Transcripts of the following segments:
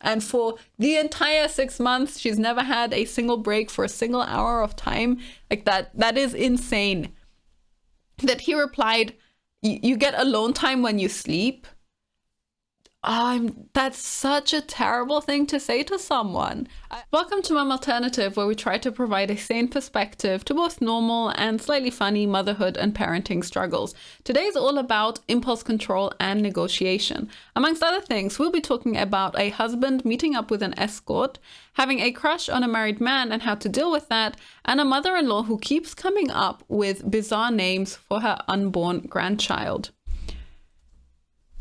And for the entire 6 months, she's never had a single break for a single hour of time. Like that is insane. That he replied, you get alone time when you sleep. That's such a terrible thing to say to someone. Welcome to Mom Alternative, where we try to provide a sane perspective to both normal and slightly funny motherhood and parenting struggles. Today is all about impulse control and negotiation. Amongst other things, we'll be talking about a husband meeting up with an escort, having a crush on a married man and how to deal with that, and a mother-in-law who keeps coming up with bizarre names for her unborn grandchild.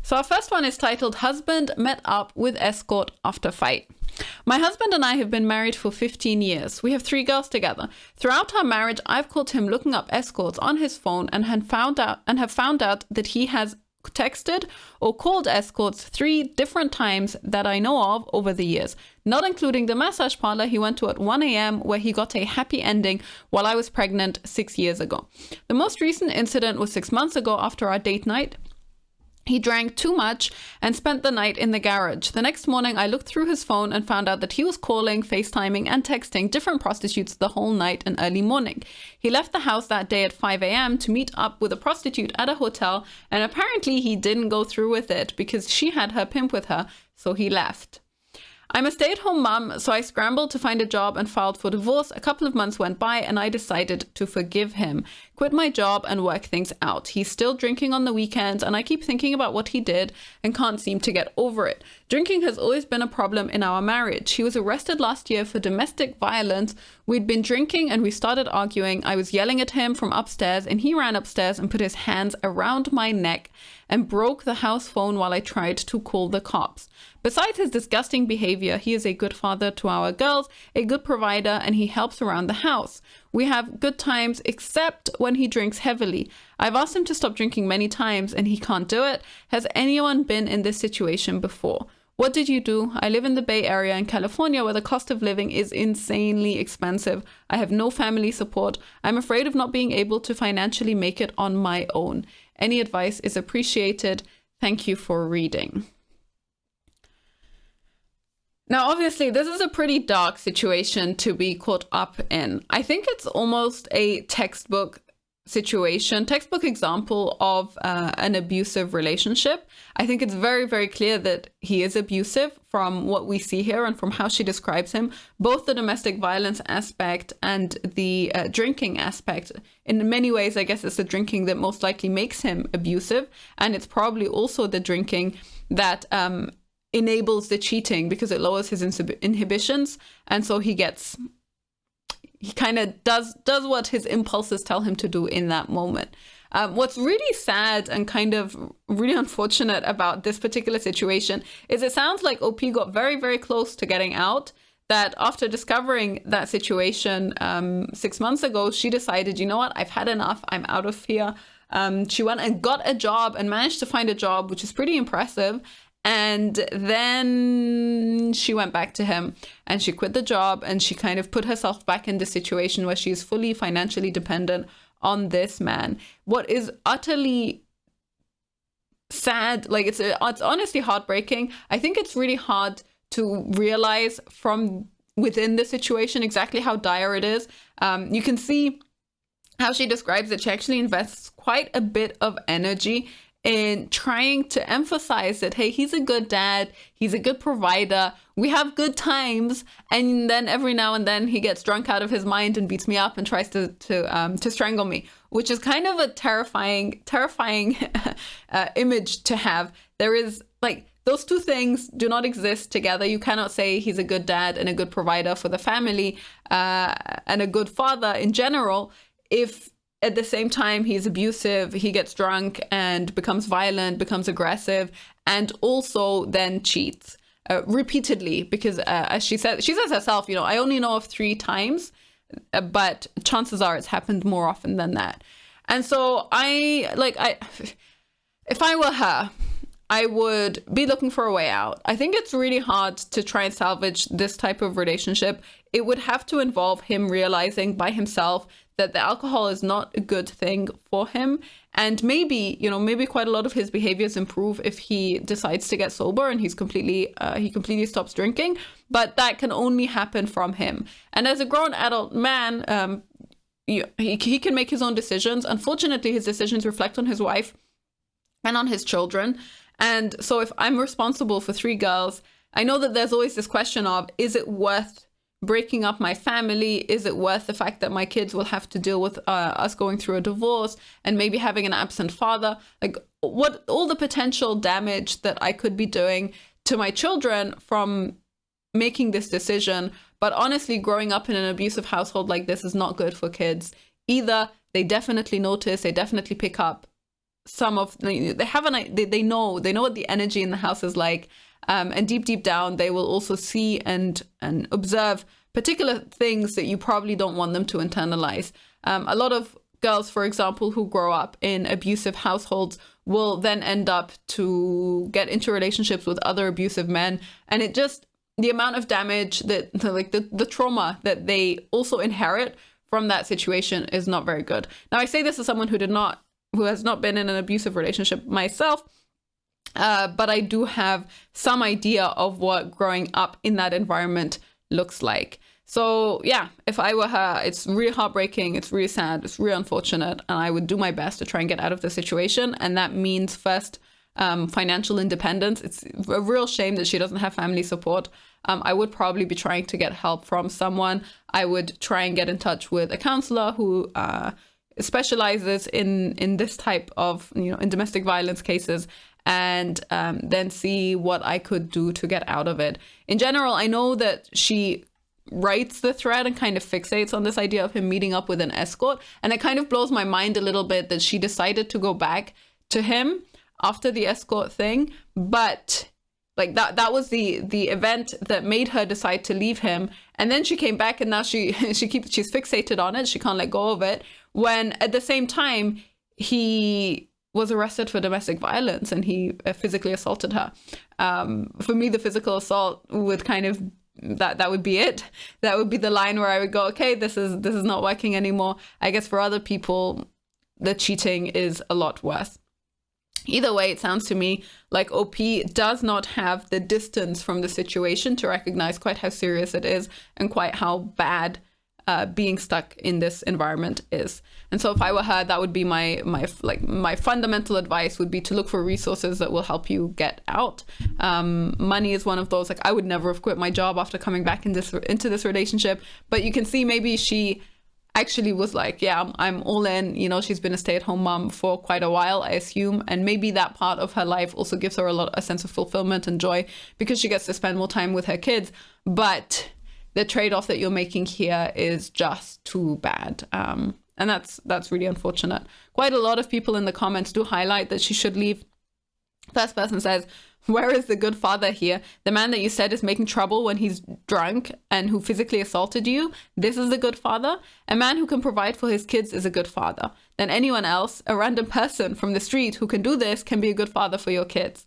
So our first one is titled Husband Met Up with Escort After Fight. My husband and I have been married for 15 years. We have 3 girls together. Throughout our marriage, I've caught him looking up escorts on his phone and have found out that he has texted or called escorts 3 different times that I know of over the years, not including the massage parlor he went to at 1 a.m. where he got a happy ending while I was pregnant 6 years ago. The most recent incident was 6 months ago after our date night. He drank too much and spent the night in the garage. The next morning, I looked through his phone and found out that he was calling, FaceTiming, and texting different prostitutes the whole night and early morning. He left the house that day at 5 a.m. to meet up with a prostitute at a hotel, and apparently he didn't go through with it because she had her pimp with her, so he left. I'm a stay-at-home mom, so I scrambled to find a job and filed for divorce. A couple of months went by and I decided to forgive him, quit my job and work things out. He's still drinking on the weekends and I keep thinking about what he did and can't seem to get over it. Drinking has always been a problem in our marriage. He was arrested last year for domestic violence. We'd been drinking and we started arguing. I was yelling at him from upstairs and he ran upstairs and put his hands around my neck and broke the house phone while I tried to call the cops. Besides his disgusting behavior, he is a good father to our girls, a good provider, and he helps around the house. We have good times, except when he drinks heavily. I've asked him to stop drinking many times, and he can't do it. Has anyone been in this situation before? What did you do? I live in the Bay Area in California, where the cost of living is insanely expensive. I have no family support. I'm afraid of not being able to financially make it on my own. Any advice is appreciated. Thank you for reading. Now, obviously, this is a pretty dark situation to be caught up in. I think it's almost a textbook situation, textbook example of an abusive relationship. I think it's very, very clear that he is abusive from what we see here and from how she describes him, both the domestic violence aspect and the drinking aspect. In many ways, I guess it's the drinking that most likely makes him abusive. And it's probably also the drinking that enables the cheating because it lowers his inhibitions. And so he kind of does what his impulses tell him to do in that moment. What's really sad and kind of really unfortunate about this particular situation is it sounds like OP got very, very close to getting out. That after discovering that situation 6 months ago, she decided, you know what, I've had enough. I'm out of here. She went and got a job and managed to find a job, which is pretty impressive. And then she went back to him and she quit the job and she kind of put herself back in this situation where she's fully financially dependent on this man. What is utterly sad, like it's honestly heartbreaking. I think it's really hard to realize from within the situation exactly how dire it is. You can see how she describes it. She actually invests quite a bit of energy in trying to emphasize that, hey, he's a good dad, he's a good provider, we have good times, and then every now and then he gets drunk out of his mind and beats me up and tries to strangle me, which is kind of a terrifying image to have. There is like those two things do not exist together. You cannot say he's a good dad and a good provider for the family and a good father in general if at the same time he's abusive, he gets drunk and becomes violent, becomes aggressive, and also then cheats repeatedly because as she says herself, you know, I only know of 3 times, but chances are it's happened more often than that. And so if I were her, I would be looking for a way out. I think it's really hard to try and salvage this type of relationship. It would have to involve him realizing by himself that the alcohol is not a good thing for him And maybe, maybe quite a lot of his behaviors improve if he decides to get sober and he completely stops drinking. But that can only happen from him. And as a grown adult man, he can make his own decisions. Unfortunately, his decisions reflect on his wife and on his children. And so if I'm responsible for 3 girls, I know that there's always this question of, is it worth breaking up my family? Is it worth the fact that my kids will have to deal with us going through a divorce and maybe having an absent father? Like, what all the potential damage that I could be doing to my children from making this decision. But honestly, growing up in an abusive household like this is not good for kids. Either they definitely notice, they definitely pick up some of, they know what the energy in the house is like. And deep down, they will also see and observe particular things that you probably don't want them to internalize. A lot of girls, for example, who grow up in abusive households will then end up to get into relationships with other abusive men. And it just, the amount of damage that, like the trauma that they also inherit from that situation is not very good. Now, I say this as someone who has not been in an abusive relationship myself, but I do have some idea of what growing up in that environment looks like. So yeah, if I were her, it's really heartbreaking, it's really sad, it's really unfortunate, and I would do my best to try and get out of the situation. And that means first, financial independence. It's a real shame that she doesn't have family support. I would probably be trying to get help from someone. I would try and get in touch with a counselor who specializes in this type of, in domestic violence cases, and then see what I could do to get out of it. In general, I know that she writes the thread and kind of fixates on this idea of him meeting up with an escort. And it kind of blows my mind a little bit that she decided to go back to him after the escort thing. But like that was the event that made her decide to leave him. And then she came back and now she's fixated on it. She can't let go of it. When at the same time, he was arrested for domestic violence and he physically assaulted her. For me, the physical assault would kind of, that would be it. That would be the line where I would go, okay, this is not working anymore. I guess for other people, the cheating is a lot worse. Either way, it sounds to me like OP does not have the distance from the situation to recognize quite how serious it is and quite how bad being stuck in this environment is. And so if I were her, that would be my fundamental advice would be to look for resources that will help you get out. Money is one of those. Like, I would never have quit my job after coming back into this relationship, but you can see maybe she actually was like, yeah, I'm all in. She's been a stay-at-home mom for quite a while, I assume, and maybe that part of her life also gives her a sense of fulfillment and joy because she gets to spend more time with her kids. But the trade-off that you're making here is just too bad. And that's really unfortunate. Quite a lot of people in the comments do highlight that she should leave. First person says, where is the good father here? The man that you said is making trouble when he's drunk and who physically assaulted you. This is the good father. A man who can provide for his kids is a good father. Then anyone else, a random person from the street who can do this, can be a good father for your kids.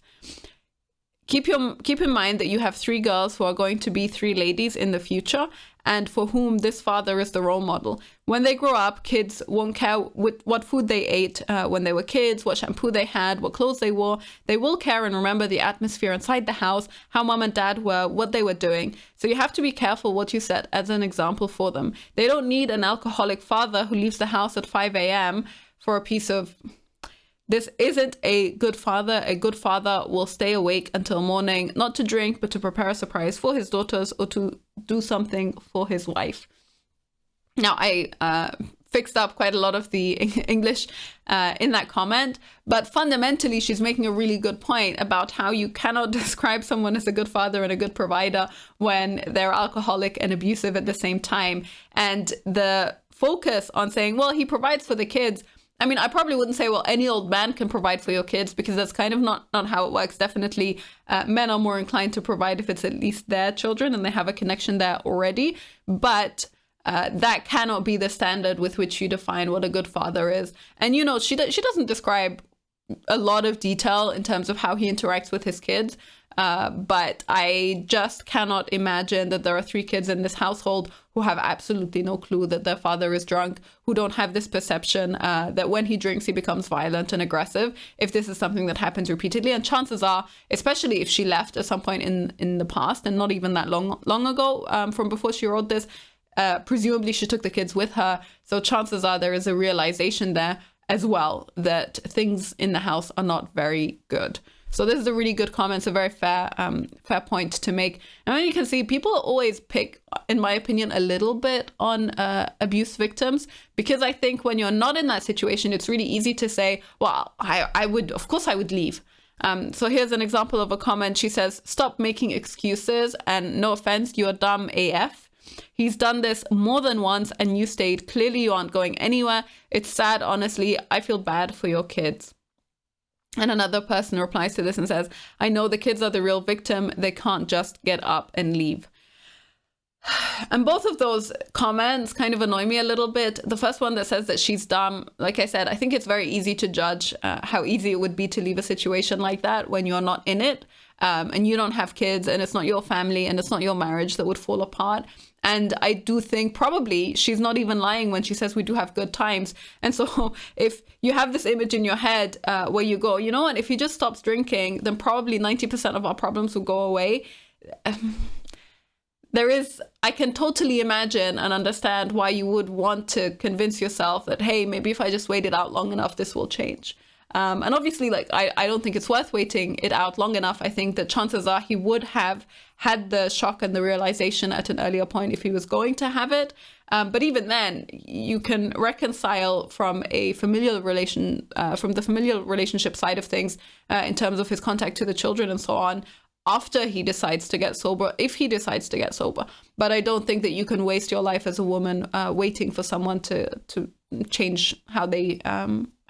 Keep in mind that you have 3 girls who are going to be 3 ladies in the future and for whom this father is the role model. When they grow up, kids won't care what food they ate when they were kids, what shampoo they had, what clothes they wore. They will care and remember the atmosphere inside the house, how mom and dad were, what they were doing. So you have to be careful what you set as an example for them. They don't need an alcoholic father who leaves the house at 5 a.m. for a piece of... This isn't a good father. A good father will stay awake until morning, not to drink, but to prepare a surprise for his daughters or to do something for his wife. Now, I fixed up quite a lot of the English in that comment, but fundamentally, she's making a really good point about how you cannot describe someone as a good father and a good provider when they're alcoholic and abusive at the same time. And the focus on saying, well, he provides for the kids. I mean, I probably wouldn't say, well, any old man can provide for your kids, because that's kind of not how it works. Definitely, men are more inclined to provide if it's at least their children and they have a connection there already. But that cannot be the standard with which you define what a good father is. And, she doesn't describe a lot of detail in terms of how he interacts with his kids. But I just cannot imagine that there are 3 kids in this household who have absolutely no clue that their father is drunk, who don't have this perception that when he drinks, he becomes violent and aggressive, if this is something that happens repeatedly. And chances are, especially if she left at some point in the past, and not even that long ago, from before she wrote this, presumably she took the kids with her. So chances are there is a realization there as well that things in the house are not very good. So this is a really good comment. It's a very fair point to make. And then you can see people always pick, in my opinion, a little bit on abuse victims, because I think when you're not in that situation, it's really easy to say, well, of course I would leave. So here's an example of a comment. She says, stop making excuses, and no offense, you're dumb AF. He's done this more than once and you stayed. Clearly you aren't going anywhere. It's sad, honestly. I feel bad for your kids. And another person replies to this and says, I know the kids are the real victim. They can't just get up and leave. And both of those comments kind of annoy me a little bit. The first one that says that she's dumb, like I said, I think it's very easy to judge how easy it would be to leave a situation like that when you're not in it, and you don't have kids, and it's not your family, and it's not your marriage that would fall apart. And I do think probably she's not even lying when she says we do have good times. And so if you have this image in your head where you go, you know what, if he just stops drinking, then probably 90% of our problems will go away. I can totally imagine and understand why you would want to convince yourself that, hey, maybe if I just wait it out long enough, this will change. And obviously, like, I don't think it's worth waiting it out long enough. I think that chances are he would have had the shock and the realization at an earlier point if he was going to have it. But even then, you can reconcile from a familial from the familial relationship side of things, in terms of his contact to the children and so on, after he decides to get sober, if he decides to get sober. But I don't think that you can waste your life as a woman waiting for someone to change how they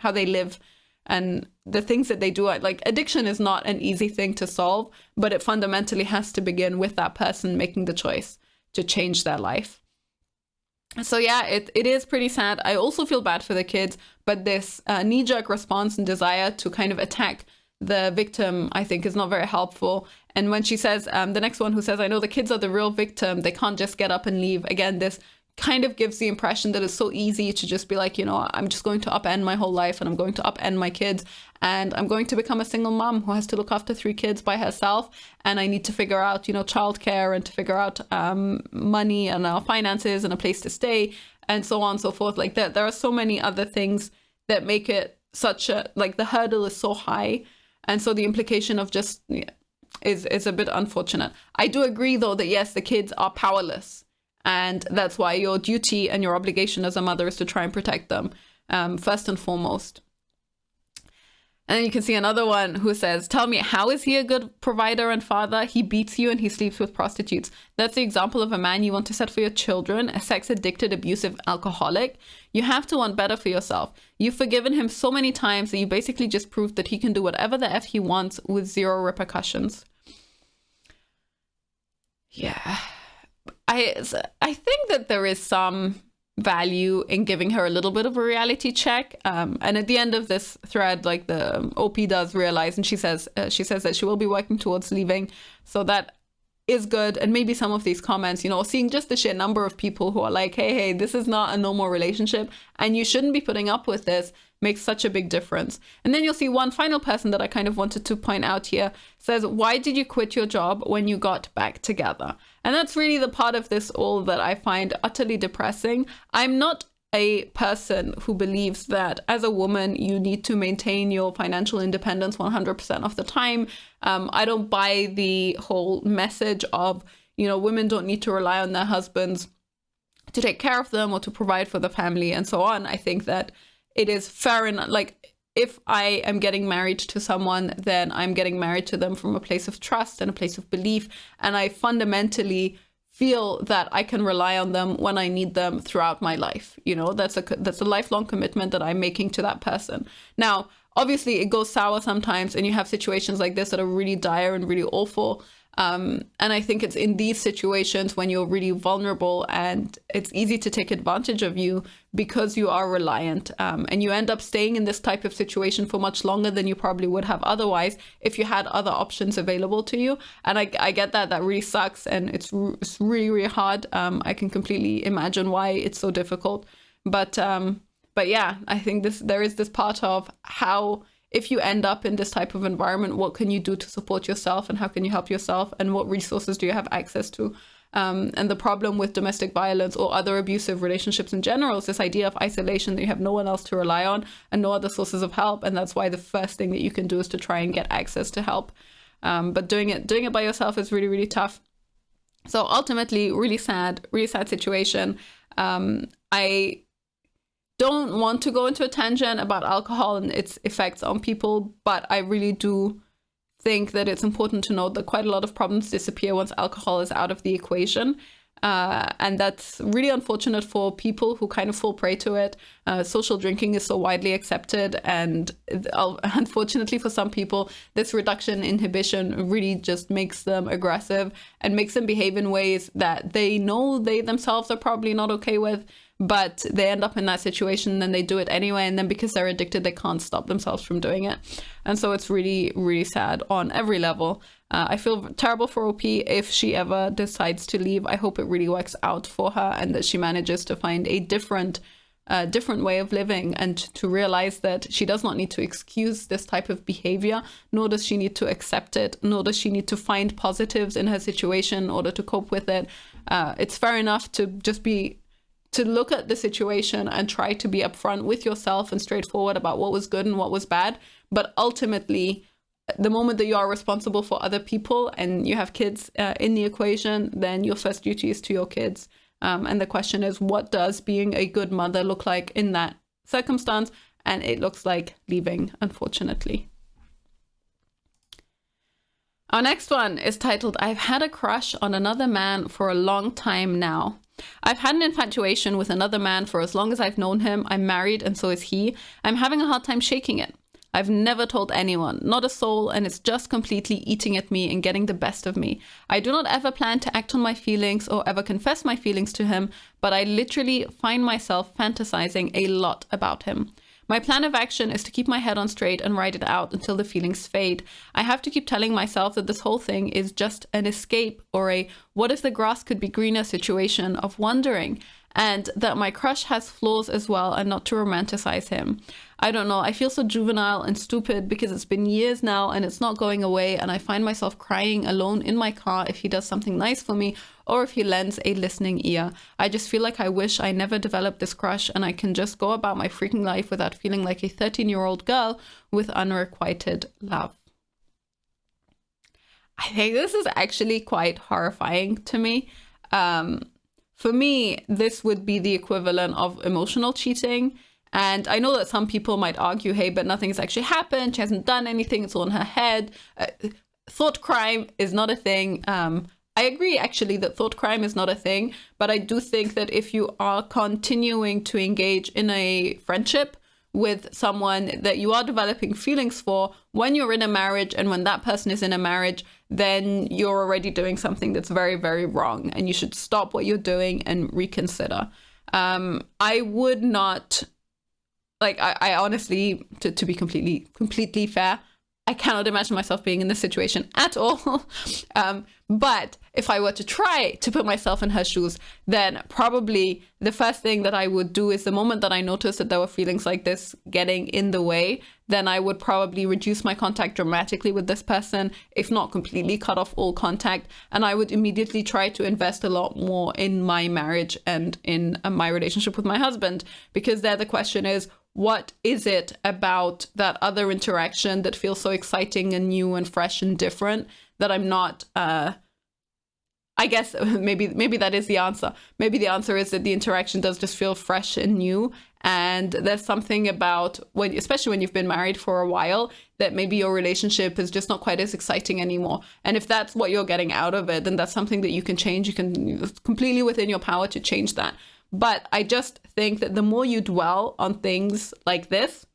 live and the things that they do. Like, addiction is not an easy thing to solve, but it fundamentally has to begin with that person making the choice to change their life. So yeah, it is pretty sad. I also feel bad for the kids, but this knee-jerk response and desire to kind of attack the victim, I think, is not very helpful. And when she says, the next one who says, I know the kids are the real victim, they can't just get up and leave. Again, this kind of gives the impression that it's so easy to just be like, you know, I'm just going to upend my whole life and I'm going to upend my kids and I'm going to become a single mom who has to look after 3 kids by herself. And I need to figure out, you know, childcare and to figure out money and our finances and a place to stay and so on and so forth. Like that, there are so many other things that make it such a, like, the hurdle is so high. And so the implication of just is a bit unfortunate. I do agree, though, that yes, the kids are powerless. And that's why your duty and your obligation as a mother is to try and protect them, first and foremost. And then you can see another one who says, tell me, how is he a good provider and father? He beats you and he sleeps with prostitutes. That's the example of a man you want to set for your children, a sex-addicted, abusive alcoholic. You have to want better for yourself. You've forgiven him so many times that you basically just proved that he can do whatever the F he wants with 0 repercussions. Yeah. I think that there is some value in giving her a little bit of a reality check. And at the end of this thread, like, the OP does realize, and she says that she will be working towards leaving. So that is good. And maybe some of these comments, you know, seeing just the sheer number of people who are like, hey, this is not a normal relationship and you shouldn't be putting up with this, makes such a big difference. And then you'll see one final person that I kind of wanted to point out here says, why did you quit your job when you got back together? And that's really the part of this all that I find utterly depressing. I'm not a person who believes that as a woman, you need to maintain your financial independence 100% of the time. I don't buy the whole message of, you know, women don't need to rely on their husbands to take care of them or to provide for the family and so on. I think that it is fair enough. Like, if I am getting married to someone, then I'm getting married to them from a place of trust and a place of belief. And I fundamentally feel that I can rely on them when I need them throughout my life. You know, that's a lifelong commitment that I'm making to that person. Now, obviously, it goes sour sometimes, and you have situations like this that are really dire and really awful. And I think it's in these situations when you're really vulnerable and it's easy to take advantage of you because you are reliant. And you end up staying in this type of situation for much longer than you probably would have otherwise if you had other options available to you. And I get that. That really sucks. And it's really, really hard. I can completely imagine why it's so difficult. But yeah, I think there is this part of how, if you end up in this type of environment, what can you do to support yourself and how can you help yourself and what resources do you have access to? And the problem with domestic violence or other abusive relationships in general is this idea of isolation, that you have no one else to rely on and no other sources of help. And that's why the first thing that you can do is to try and get access to help. But doing it by yourself is really, really tough. So ultimately, really sad situation. I don't want to go into a tangent about alcohol and its effects on people, but I really do think that it's important to note that quite a lot of problems disappear once alcohol is out of the equation. And that's really unfortunate for people who kind of fall prey to it. Social drinking is so widely accepted. And unfortunately for some people, this reduction in inhibition really just makes them aggressive and makes them behave in ways that they know they themselves are probably not okay with. But they end up in that situation, then they do it anyway. And then because they're addicted, they can't stop themselves from doing it. And so it's really, really sad on every level. I feel terrible for OP if she ever decides to leave. I hope it really works out for her and that she manages to find a different way of living and to realize that she does not need to excuse this type of behavior, nor does she need to accept it, nor does she need to find positives in her situation in order to cope with it. It's fair enough to just to look at the situation and try to be upfront with yourself and straightforward about what was good and what was bad. But ultimately, the moment that you are responsible for other people and you have kids in the equation, then your first duty is to your kids. And the question is, what does being a good mother look like in that circumstance? And it looks like leaving, unfortunately. Our next one is titled, I've had a crush on another man for a long time now. I've had an infatuation with another man for as long as I've known him. I'm married and so is he. I'm having a hard time shaking it. I've never told anyone, not a soul, and it's just completely eating at me and getting the best of me. I do not ever plan to act on my feelings or ever confess my feelings to him, but I literally find myself fantasizing a lot about him. My plan of action is to keep my head on straight and ride it out until the feelings fade. I have to keep telling myself that this whole thing is just an escape or a what if the grass could be greener situation of wondering, and that my crush has flaws as well and not to romanticize him. I don't know, I feel so juvenile and stupid because it's been years now and it's not going away, and I find myself crying alone in my car if he does something nice for me or if he lends a listening ear. I just feel like I wish I never developed this crush and I can just go about my freaking life without feeling like a 13-year-old girl with unrequited love. I think this is actually quite horrifying to me. For me, this would be the equivalent of emotional cheating. And I know that some people might argue, hey, but nothing's actually happened. She hasn't done anything. It's all in her head. Thought crime is not a thing. I agree, actually, that thought crime is not a thing. But I do think that if you are continuing to engage in a friendship with someone that you are developing feelings for, when you're in a marriage and when that person is in a marriage, then you're already doing something that's very, very wrong. And you should stop what you're doing and reconsider. I would not, like, I honestly, to be completely fair, I cannot imagine myself being in this situation at all. But if I were to try to put myself in her shoes, then probably the first thing that I would do is the moment that I noticed that there were feelings like this getting in the way, then I would probably reduce my contact dramatically with this person, if not completely cut off all contact. And I would immediately try to invest a lot more in my marriage and in my relationship with my husband, because there the question is, what is it about that other interaction that feels so exciting and new and fresh and different that I'm not, I guess maybe that is the answer. Maybe the answer is that the interaction does just feel fresh and new. And there's something about when, especially when you've been married for a while, that maybe your relationship is just not quite as exciting anymore. And if that's what you're getting out of it, then that's something that you can change. You can, it's completely within your power to change that. But I just think that the more you dwell on things like this,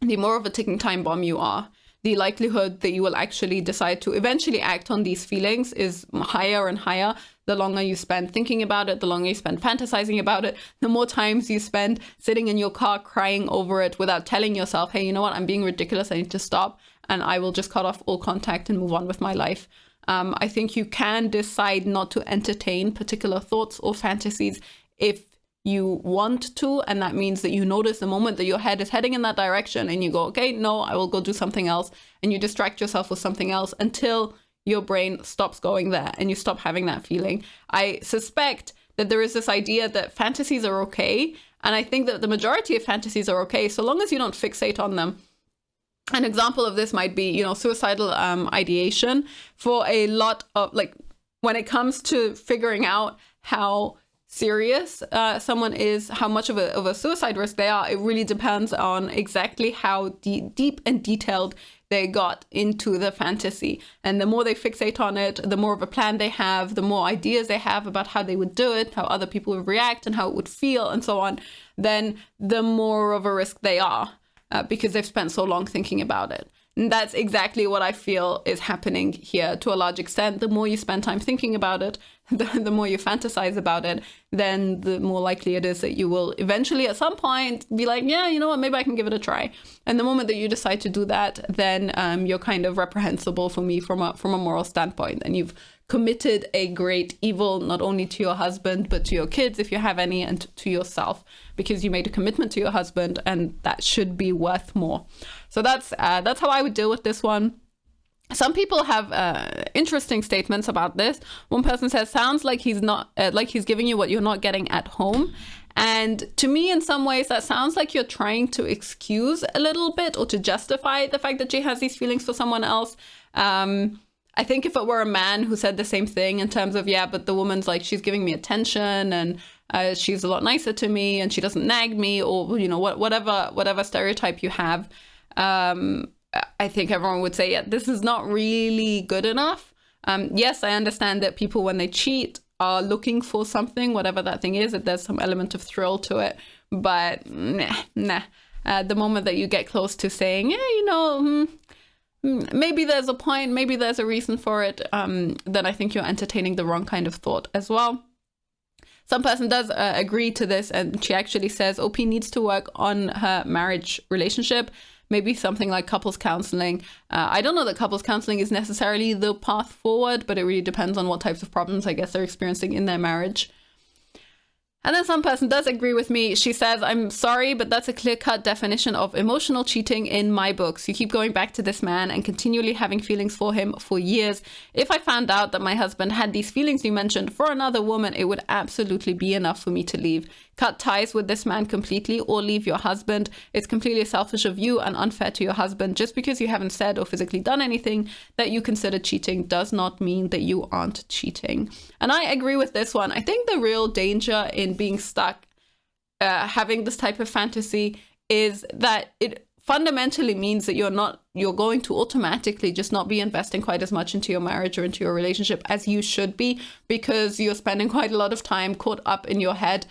the more of a ticking time bomb you are. the likelihood that you will actually decide to eventually act on these feelings is higher and higher. The longer you spend thinking about it, the longer you spend fantasizing about it, the more times you spend sitting in your car crying over it without telling yourself, hey, you know what, I'm being ridiculous, I need to stop, and I will just cut off all contact and move on with my life. I think you can decide not to entertain particular thoughts or fantasies if you want to, and that means that you notice the moment that your head is heading in that direction and you go, okay, no, I will go do something else, and you distract yourself with something else until your brain stops going there and you stop having that feeling. I suspect that there is this idea that fantasies are okay, and I think that the majority of fantasies are okay so long as you don't fixate on them. An example of this might be, suicidal ideation. For a lot of, when it comes to figuring out how serious someone is, how much of a suicide risk they are, it really depends on exactly how deep and detailed they got into the fantasy. And the more they fixate on it, the more of a plan they have, the more ideas they have about how they would do it, how other people would react and how it would feel and so on, then the more of a risk they are. Because they've spent so long thinking about it. And that's exactly what I feel is happening here to a large extent. The more you spend time thinking about it, the more you fantasize about it, then the more likely it is that you will eventually at some point be like, yeah, you know what, maybe I can give it a try. And the moment that you decide to do that, then you're kind of reprehensible for me from a moral standpoint. And you've committed a great evil, not only to your husband, but to your kids, if you have any, and to yourself, because you made a commitment to your husband, and that should be worth more. So that's how I would deal with this one. Some people have interesting statements about this. One person says, sounds like he's not like he's giving you what you're not getting at home. And to me, in some ways, that sounds like you're trying to excuse a little bit or to justify the fact that she has these feelings for someone else. I think if it were a man who said the same thing in terms of, yeah, but the woman's like, she's giving me attention and she's a lot nicer to me and she doesn't nag me, or, whatever stereotype you have, I think everyone would say, yeah, this is not really good enough. Yes, I understand that people, when they cheat, are looking for something, whatever that thing is, that there's some element of thrill to it. But nah. The moment that you get close to saying, yeah, maybe there's a point, maybe there's a reason for it, then I think you're entertaining the wrong kind of thought as well. Some person does agree to this, and she actually says OP needs to work on her marriage relationship, maybe something like couples counseling. I don't know that couples counseling is necessarily the path forward, but it really depends on what types of problems I guess they're experiencing in their marriage. And then some person does agree with me. She says, I'm sorry, but that's a clear-cut definition of emotional cheating in my books. You keep going back to this man and continually having feelings for him for years. If I found out that my husband had these feelings you mentioned for another woman, it would absolutely be enough for me to leave. Cut ties with this man completely or leave your husband. It's completely selfish of you and unfair to your husband. Just because you haven't said or physically done anything that you consider cheating does not mean that you aren't cheating. And I agree with this one. I think the real danger in being stuck having this type of fantasy is that it fundamentally means that you're going to automatically just not be investing quite as much into your marriage or into your relationship as you should be, because you're spending quite a lot of time caught up in your head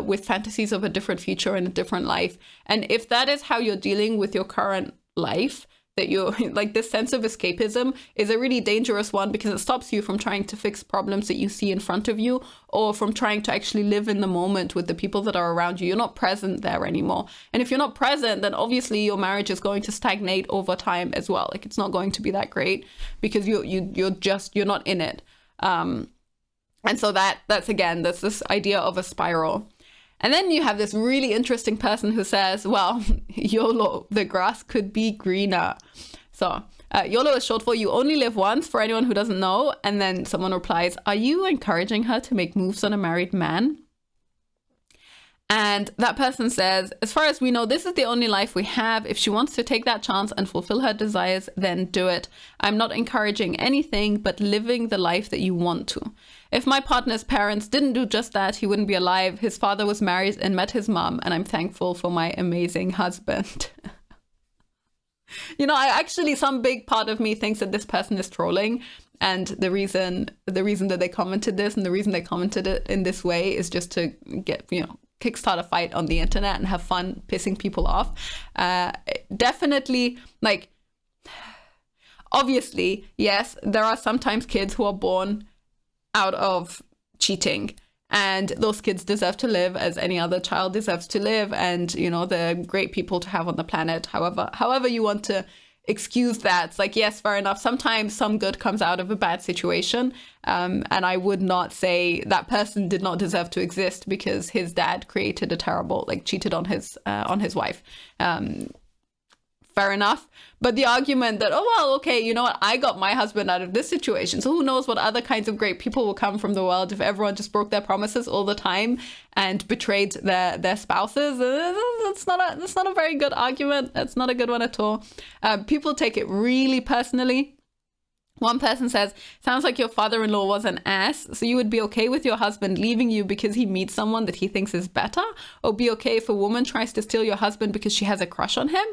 with fantasies of a different future and a different life. And if that is how you're dealing with your current life, that you're like, this sense of escapism is a really dangerous one, because it stops you from trying to fix problems that you see in front of you, or from trying to actually live in the moment with the people that are around you. You're not present there anymore. And if you're not present, then obviously your marriage is going to stagnate over time as well. Like, it's not going to be that great because you're not in it. And so that's this idea of a spiral. And then you have this really interesting person who says, well, YOLO, the grass could be greener. So YOLO is short for you only live once, for anyone who doesn't know. And then someone replies, are you encouraging her to make moves on a married man? And that person says, as far as we know, this is the only life we have. If she wants to take that chance and fulfill her desires, then do it. I'm not encouraging anything but living the life that you want to. If my partner's parents didn't do just that, he wouldn't be alive. His father was married and met his mom, and I'm thankful for my amazing husband. Some big part of me thinks that this person is trolling. And the reason that they commented this, and the reason they commented it in this way, is just to get, kickstart a fight on the internet and have fun pissing people off. Definitely, Obviously, yes, there are sometimes kids who are born out of cheating, and those kids deserve to live as any other child deserves to live, and you know, they're great people to have on the planet. However you want to excuse that, it's like, yes, fair enough, sometimes some good comes out of a bad situation, and I would not say that person did not deserve to exist because his dad created a terrible, like, cheated on his wife. Fair enough. But the argument that, oh, well, okay, you know what, I got my husband out of this situation, so who knows what other kinds of great people will come from the world if everyone just broke their promises all the time and betrayed their spouses. That's not a very good argument. That's not a good one at all. People take it really personally. One person says, sounds like your father-in-law was an ass, so you would be okay with your husband leaving you because he meets someone that he thinks is better? Or be okay if a woman tries to steal your husband because she has a crush on him?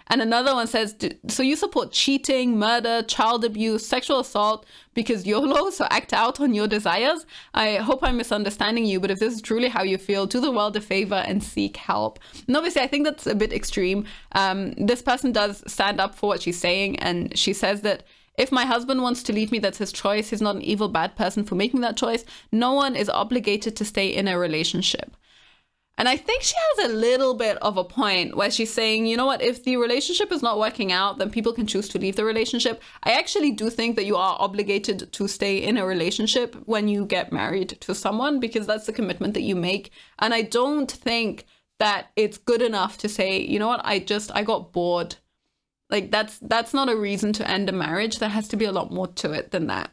And another one says, so you support cheating, murder, child abuse, sexual assault because YOLO, so act out on your desires? I hope I'm misunderstanding you, but if this is truly how you feel, do the world a favor and seek help. And obviously, I think that's a bit extreme. This person does stand up for what she's saying, and she says that if my husband wants to leave me, that's his choice. He's not an evil, bad person for making that choice. No one is obligated to stay in a relationship. And I think she has a little bit of a point where she's saying, you know what, if the relationship is not working out, then people can choose to leave the relationship. I actually do think that you are obligated to stay in a relationship when you get married to someone, because that's the commitment that you make. And I don't think that it's good enough to say, you know what, I got bored. Like, that's not a reason to end a marriage. There has to be a lot more to it than that.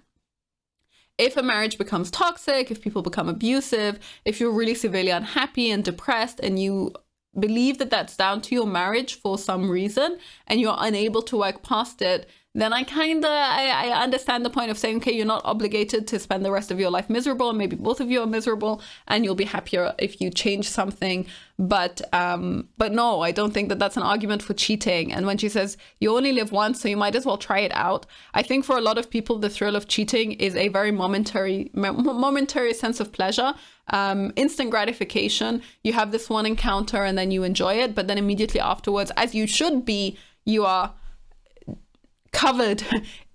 If a marriage becomes toxic, if people become abusive, if you're really severely unhappy and depressed and you believe that that's down to your marriage for some reason and you're unable to work past it, then I understand the point of saying, okay, you're not obligated to spend the rest of your life miserable, and maybe both of you are miserable, and you'll be happier if you change something. But no, I don't think that that's an argument for cheating. And when she says you only live once, so you might as well try it out, I think for a lot of people, the thrill of cheating is a very momentary sense of pleasure. Instant gratification. You have this one encounter and then you enjoy it, but then immediately afterwards, as you should be, you are covered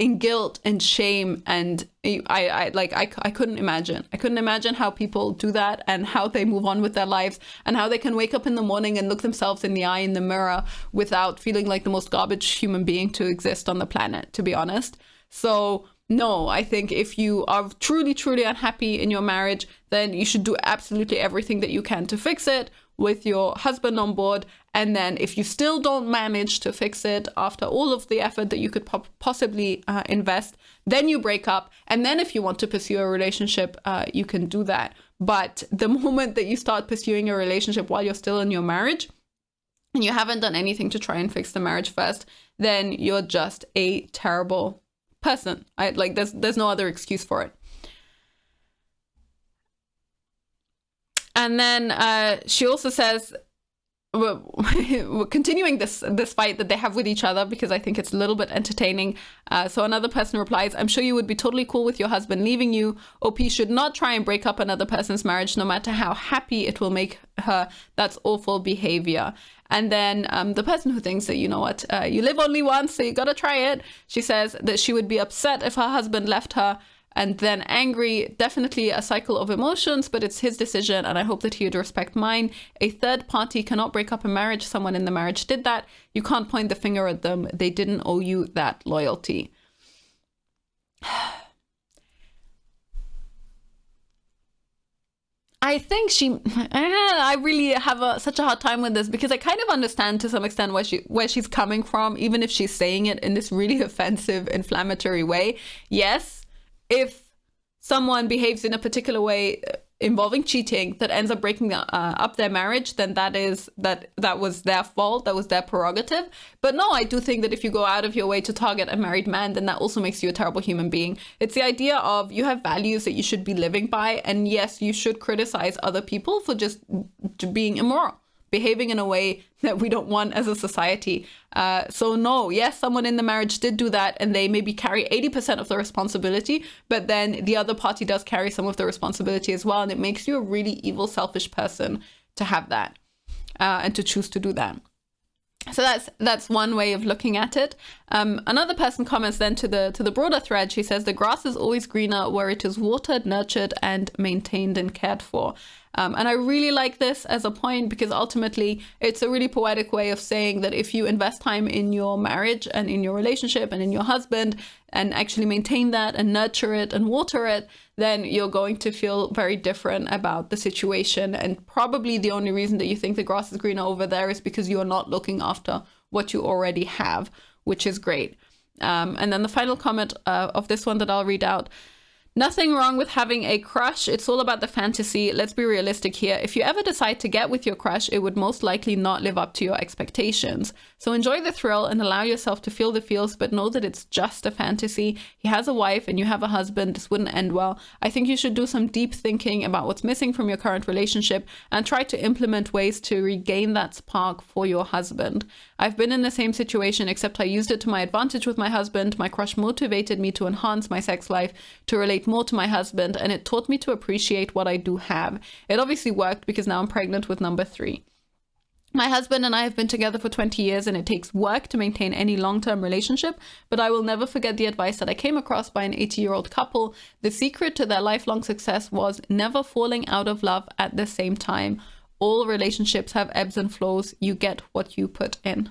in guilt and shame, and I couldn't imagine how people do that and how they move on with their lives and how they can wake up in the morning and look themselves in the eye in the mirror without feeling like the most garbage human being to exist on the planet, to be honest. So no, I think if you are truly, truly unhappy in your marriage, then you should do absolutely everything that you can to fix it with your husband on board. And then if you still don't manage to fix it after all of the effort that you could possibly invest, then you break up. And then if you want to pursue a relationship, you can do that. But the moment that you start pursuing a relationship while you're still in your marriage and you haven't done anything to try and fix the marriage first, then you're just a terrible person. There's no other excuse for it. And then she also says, we're continuing this fight that they have with each other because I think it's a little bit entertaining. So another person replies, I'm sure you would be totally cool with your husband leaving you. OP should not try and break up another person's marriage, no matter how happy it will make her. That's awful behavior. And then the person who thinks that, you know what, you live only once, so you gotta try it. She says that she would be upset if her husband left her, and then angry. Definitely a cycle of emotions, but it's his decision, and I hope that he would respect mine. A third party cannot break up a marriage. Someone in the marriage did that. You can't point the finger at them. They didn't owe you that loyalty. I think I really have such a hard time with this because I kind of understand to some extent where she's coming from, even if she's saying it in this really offensive, inflammatory way. Yes, if someone behaves in a particular way involving cheating that ends up breaking up their marriage, then that was their fault, that was their prerogative. But no, I do think that if you go out of your way to target a married man, then that also makes you a terrible human being. It's the idea of you have values that you should be living by, and yes, you should criticize other people for just being immoral, behaving in a way that we don't want as a society. So no, yes, someone in the marriage did do that, and they maybe carry 80% of the responsibility, but then the other party does carry some of the responsibility as well, and it makes you a really evil, selfish person to have that and to choose to do that. So that's one way of looking at it. Another person comments then to the broader thread. She says, the grass is always greener where it is watered, nurtured, and maintained and cared for. And I really like this as a point, because ultimately it's a really poetic way of saying that if you invest time in your marriage and in your relationship and in your husband and actually maintain that and nurture it and water it, then you're going to feel very different about the situation. And probably the only reason that you think the grass is greener over there is because you're not looking after what you already have, which is great. And then the final comment of this one that I'll read out. Nothing wrong with having a crush. It's all about the fantasy. Let's be realistic here. If you ever decide to get with your crush, it would most likely not live up to your expectations. So enjoy the thrill and allow yourself to feel the feels, but know that it's just a fantasy. He has a wife and you have a husband. This wouldn't end well. I think you should do some deep thinking about what's missing from your current relationship and try to implement ways to regain that spark for your husband. I've been in the same situation, except I used it to my advantage with my husband. My crush motivated me to enhance my sex life, to relate more to my husband, and it taught me to appreciate what I do have. It obviously worked because now I'm pregnant with number 3. My husband and I have been together for 20 years and it takes work to maintain any long-term relationship, but I will never forget the advice that I came across by an 80-year-old couple. The secret to their lifelong success was never falling out of love at the same time. All relationships have ebbs and flows. You get what you put in.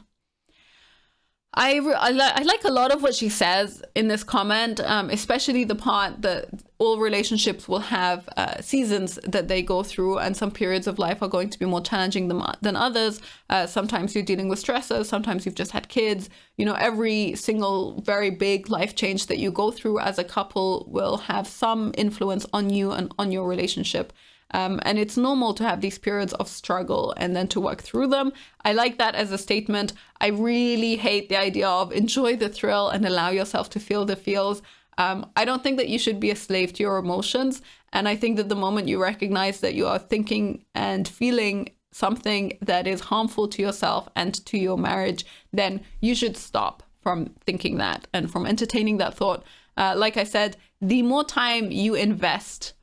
I like a lot of what she says in this comment, especially the part that all relationships will have seasons that they go through, and some periods of life are going to be more challenging than others. Sometimes you're dealing with stressors, sometimes you've just had kids. You know, every single very big life change that you go through as a couple will have some influence on you and on your relationship. And it's normal to have these periods of struggle and then to work through them. I like that as a statement. I really hate the idea of enjoy the thrill and allow yourself to feel the feels. I don't think that you should be a slave to your emotions. And I think that the moment you recognize that you are thinking and feeling something that is harmful to yourself and to your marriage, then you should stop from thinking that and from entertaining that thought. Like I said, the more time you invest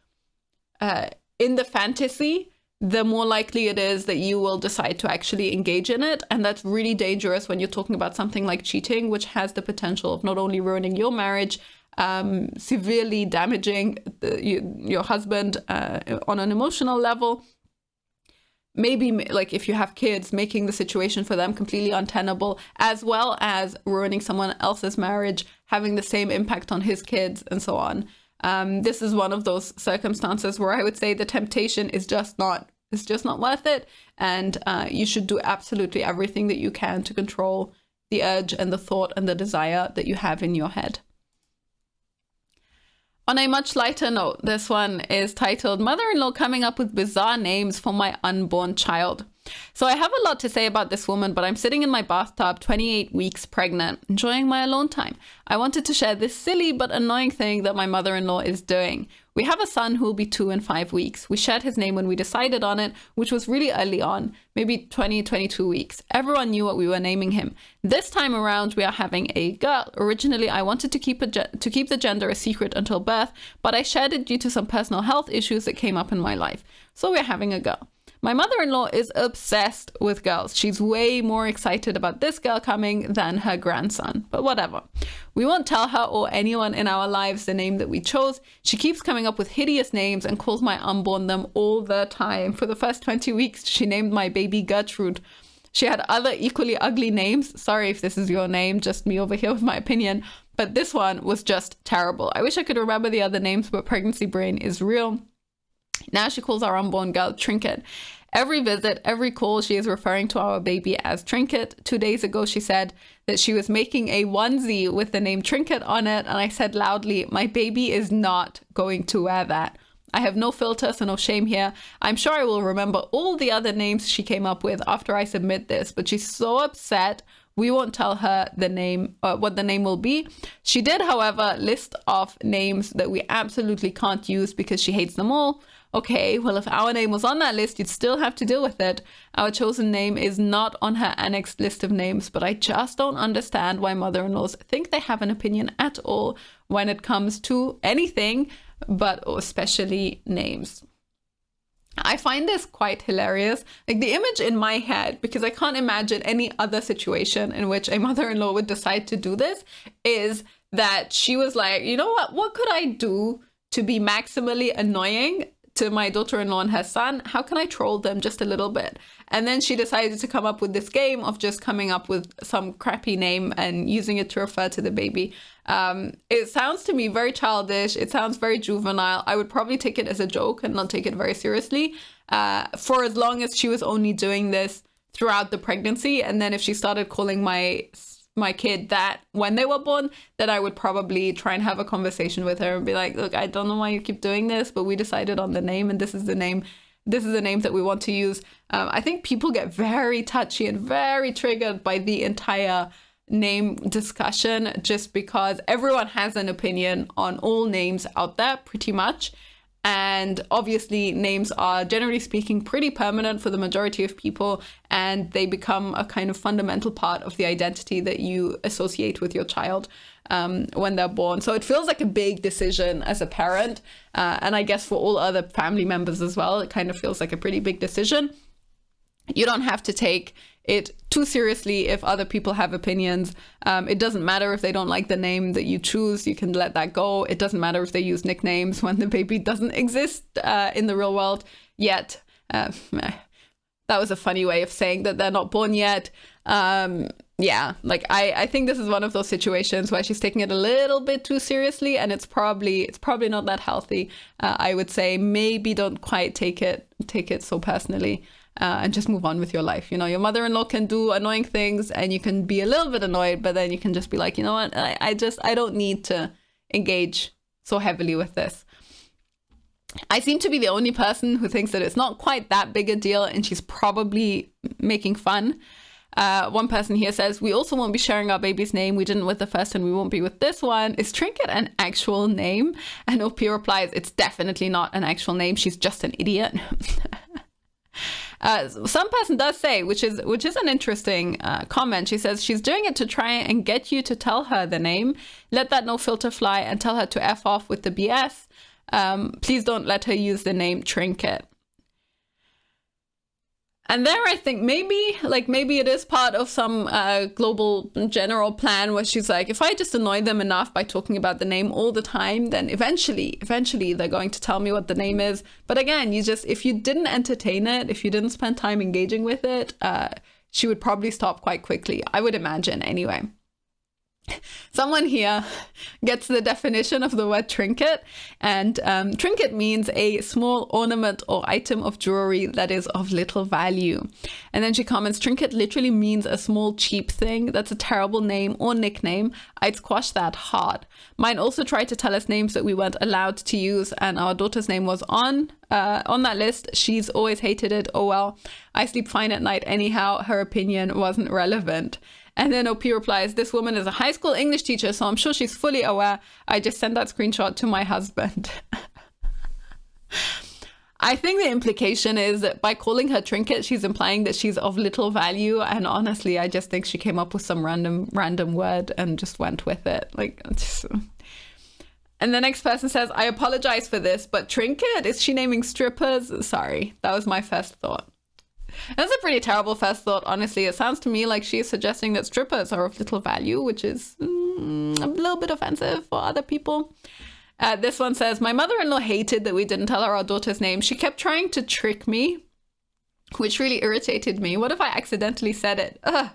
in the fantasy, the more likely it is that you will decide to actually engage in it. And that's really dangerous when you're talking about something like cheating, which has the potential of not only ruining your marriage, severely damaging your husband on an emotional level. Maybe, like if you have kids, making the situation for them completely untenable, as well as ruining someone else's marriage, having the same impact on his kids, and so on. This is one of those circumstances where I would say the temptation is just not worth it. And you should do absolutely everything that you can to control the urge and the thought and the desire that you have in your head. On a much lighter note, this one is titled, Mother-in-law coming up with bizarre names for my unborn child. So I have a lot to say about this woman, but I'm sitting in my bathtub, 28 weeks pregnant, enjoying my alone time. I wanted to share this silly but annoying thing that my mother-in-law is doing. We have a son who will be 2 in 5 weeks. We shared his name when we decided on it, which was really early on, maybe 22 weeks. Everyone knew what we were naming him. This time around, we are having a girl. Originally, I wanted to keep the gender a secret until birth, but I shared it due to some personal health issues that came up in my life. So we're having a girl. My mother-in-law is obsessed with girls. She's way more excited about this girl coming than her grandson, but whatever. We won't tell her or anyone in our lives the name that we chose. She keeps coming up with hideous names and calls my unborn them all the time. For the first 20 weeks, she named my baby Gertrude. She had other equally ugly names. Sorry if this is your name, just me over here with my opinion. But this one was just terrible. I wish I could remember the other names, but pregnancy brain is real. Now she calls our unborn girl Trinket. Every visit, every call, she is referring to our baby as Trinket. 2 days ago, she said that she was making a onesie with the name Trinket on it. And I said loudly, my baby is not going to wear that. I have no filter, so no shame here. I'm sure I will remember all the other names she came up with after I submit this, but she's so upset. We won't tell her the name, what the name will be. She did, however, list off names that we absolutely can't use because she hates them all. Okay, well, if our name was on that list, you'd still have to deal with it. Our chosen name is not on her annexed list of names, but I just don't understand why mother-in-laws think they have an opinion at all when it comes to anything, but especially names. I find this quite hilarious. Like the image in my head, because I can't imagine any other situation in which a mother-in-law would decide to do this, is that she was like, you know what could I do to be maximally annoying to my daughter-in-law and her son? How can I troll them just a little bit? And then she decided to come up with this game of just coming up with some crappy name and using it to refer to the baby. It sounds to me very childish. It sounds very juvenile. I would probably take it as a joke and not take it very seriously for as long as she was only doing this throughout the pregnancy. And then if she started calling my kid that when they were born, then I would probably try and have a conversation with her and be like, look, I don't know why you keep doing this, but we decided on the name and this is the name. This is the name that we want to use. I think people get very touchy and very triggered by the entire name discussion just because everyone has an opinion on all names out there pretty much. And obviously names are, generally speaking, pretty permanent for the majority of people, and they become a kind of fundamental part of the identity that you associate with your child when they're born. So it feels like a big decision as a parent. And I guess for all other family members as well, it kind of feels like a pretty big decision. You don't have to take it too seriously if other people have opinions. It doesn't matter if they don't like the name that you choose. You can let that go. It doesn't matter if they use nicknames when the baby doesn't exist in the real world yet. That was a funny way of saying that they're not born yet. Yeah, like I think this is one of those situations where she's taking it a little bit too seriously, and it's probably not that healthy. I would say maybe don't quite take it so personally. And just move on with your life. You know, your mother-in-law can do annoying things and you can be a little bit annoyed, but then you can just be like, you know what, I don't need to engage so heavily with this. I seem to be the only person who thinks that it's not quite that big a deal and she's probably making fun. One person here says, we also won't be sharing our baby's name. We didn't with the first and we won't be with this one. Is Trinket an actual name? And OP replies, it's definitely not an actual name. She's just an idiot. Some person does say, which is an interesting comment. She says she's doing it to try and get you to tell her the name. Let that no filter fly and tell her to F off with the BS. Please don't let her use the name Trinket. And there I think maybe it is part of some global general plan where she's like, if I just annoy them enough by talking about the name all the time, then eventually they're going to tell me what the name is. But again, if you didn't entertain it, if you didn't spend time engaging with it, she would probably stop quite quickly, I would imagine anyway. Someone here gets the definition of the word trinket, and trinket means a small ornament or item of jewelry that is of little value. And then she comments, trinket literally means a small cheap thing. That's a terrible name or nickname. I'd squash that hard. Mine also tried to tell us names that we weren't allowed to use, and our daughter's name was on that list. She's always hated it. Oh well, I sleep fine at night anyhow. Her opinion wasn't relevant. And then OP replies, this woman is a high school English teacher, so I'm sure she's fully aware. I just sent that screenshot to my husband. I think the implication is that by calling her Trinket, she's implying that she's of little value. And honestly, I just think she came up with some random word and just went with it. And the next person says, I apologize for this, but Trinket, is she naming strippers? Sorry, that was my first thought. That's a pretty terrible first thought, honestly. It sounds to me like she's suggesting that strippers are of little value, which is a little bit offensive for other people. This one says, my mother-in-law hated that we didn't tell her our daughter's name. She kept trying to trick me, which really irritated me. What if I accidentally said it? Ugh.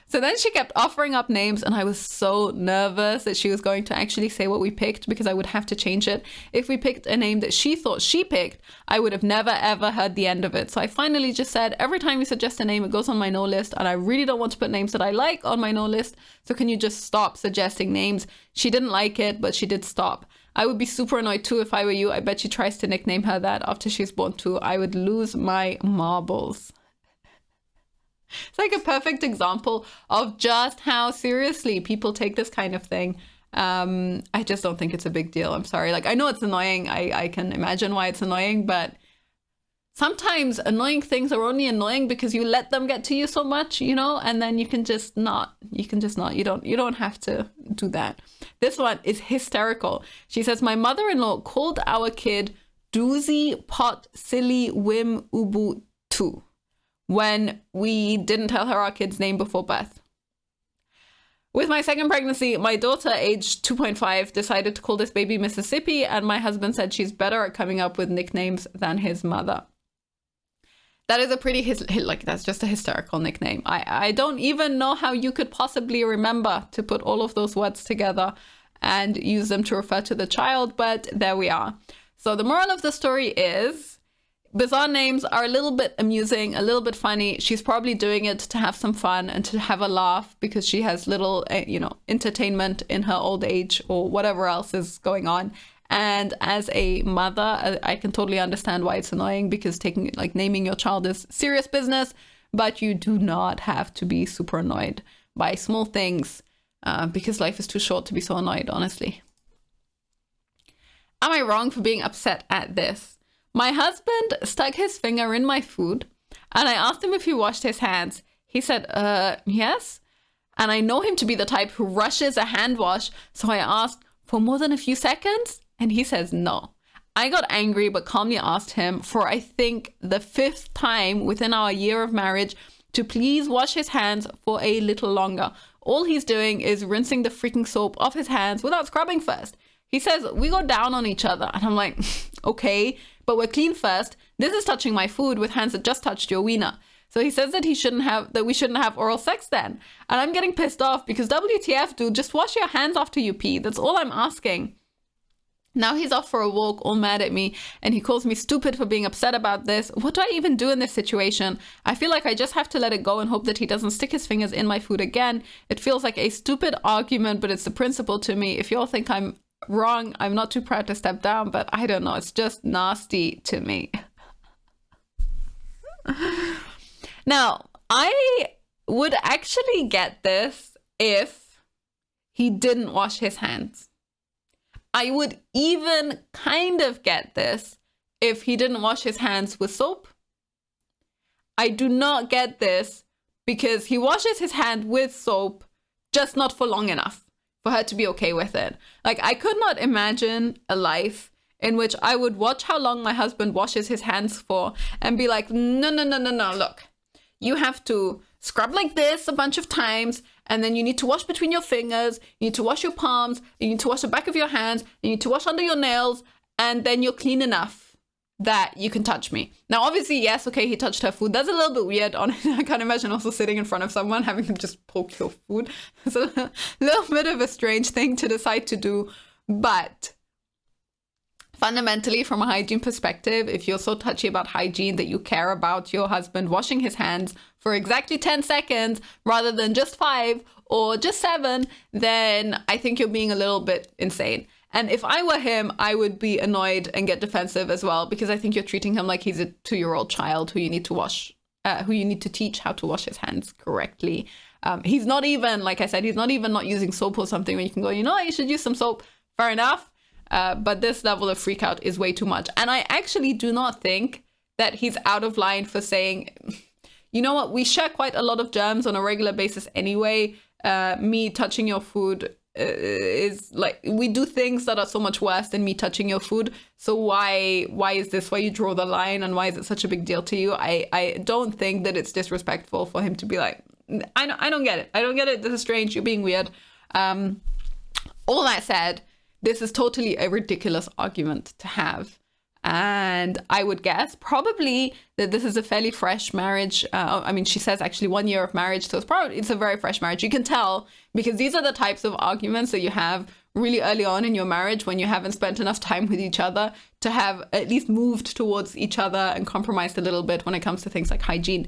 So then she kept offering up names, and I was so nervous that she was going to actually say what we picked because I would have to change it. If we picked a name that she thought she picked, I would have never ever heard the end of it. So I finally just said, every time you suggest a name, it goes on my no list, and I really don't want to put names that I like on my no list. So can you just stop suggesting names? She didn't like it, but she did stop. I would be super annoyed too if I were you. I bet she tries to nickname her that after she's born too. I would lose my marbles. It's like a perfect example of just how seriously people take this kind of thing. I just don't think it's a big deal. I'm sorry. I know it's annoying. I can imagine why it's annoying, but sometimes annoying things are only annoying because you let them get to you so much, and then you can just not. You don't have to do that. This one is hysterical. She says, my mother-in-law called our kid doozy pot silly wim ubu tu when we didn't tell her our kid's name before birth. With my second pregnancy, my daughter, aged 2.5, decided to call this baby Mississippi, and my husband said she's better at coming up with nicknames than his mother. That is a pretty, that's just a hysterical nickname. I don't even know how you could possibly remember to put all of those words together and use them to refer to the child, but there we are. So the moral of the story is, bizarre names are a little bit amusing, a little bit funny. She's probably doing it to have some fun and to have a laugh because she has little, entertainment in her old age or whatever else is going on. And as a mother, I can totally understand why it's annoying, because naming your child is serious business, but you do not have to be super annoyed by small things because life is too short to be so annoyed, honestly. Am I wrong for being upset at this? My husband stuck his finger in my food and I asked him if he washed his hands. He said, yes. And I know him to be the type who rushes a hand wash. So I asked, for more than a few seconds? And he says no. I got angry but calmly asked him for, I think, the 5th time within our year of marriage to please wash his hands for a little longer. All he's doing is rinsing the freaking soap off his hands without scrubbing first. He says we go down on each other. And I'm like, okay, but we're clean first. This is touching my food with hands that just touched your wiener. So he says that we shouldn't have oral sex then. And I'm getting pissed off because WTF, dude, just wash your hands after you pee. That's all I'm asking. Now he's off for a walk, all mad at me, and he calls me stupid for being upset about this. What do I even do in this situation? I feel like I just have to let it go and hope that he doesn't stick his fingers in my food again. It feels like a stupid argument, but it's the principle to me. If y'all think I'm wrong, I'm not too proud to step down, but I don't know. It's just nasty to me. Now, I would actually get this if he didn't wash his hands. I would even kind of get this if he didn't wash his hands with soap. I do not get this because he washes his hand with soap, just not for long enough for her to be okay with it. Like, I could not imagine a life in which I would watch how long my husband washes his hands for and be like, no, look, you have to scrub like this a bunch of times, and then you need to wash between your fingers, you need to wash your palms, you need to wash the back of your hands, you need to wash under your nails, and then you're clean enough that you can touch me. Now, obviously, yes, okay, he touched her food. That's a little bit weird. I can't imagine also sitting in front of someone, having them just poke your food. It's a little bit of a strange thing to decide to do, but fundamentally, from a hygiene perspective, if you're so touchy about hygiene that you care about your husband washing his hands for exactly 10 seconds rather than just 5 or just 7, then I think you're being a little bit insane. And if I were him, I would be annoyed and get defensive as well, because I think you're treating him like he's a 2-year-old child who you need to teach how to wash his hands correctly. He's not even, like I said, he's not even not using soap or something where you can go, you should use some soap. Fair enough. But this level of freak out is way too much. And I actually do not think that he's out of line for saying, you know what, we share quite a lot of germs on a regular basis anyway. Me touching your food is like, we do things that are so much worse than me touching your food. So why is this why you draw the line, and why is it such a big deal to you? I don't think that it's disrespectful for him to be like, I don't get it. I don't get it. This is strange. You're being weird. All that said, this is totally a ridiculous argument to have. And I would guess probably that this is a fairly fresh marriage. She says actually 1 year of marriage. So it's a very fresh marriage. You can tell because these are the types of arguments that you have really early on in your marriage when you haven't spent enough time with each other to have at least moved towards each other and compromised a little bit when it comes to things like hygiene.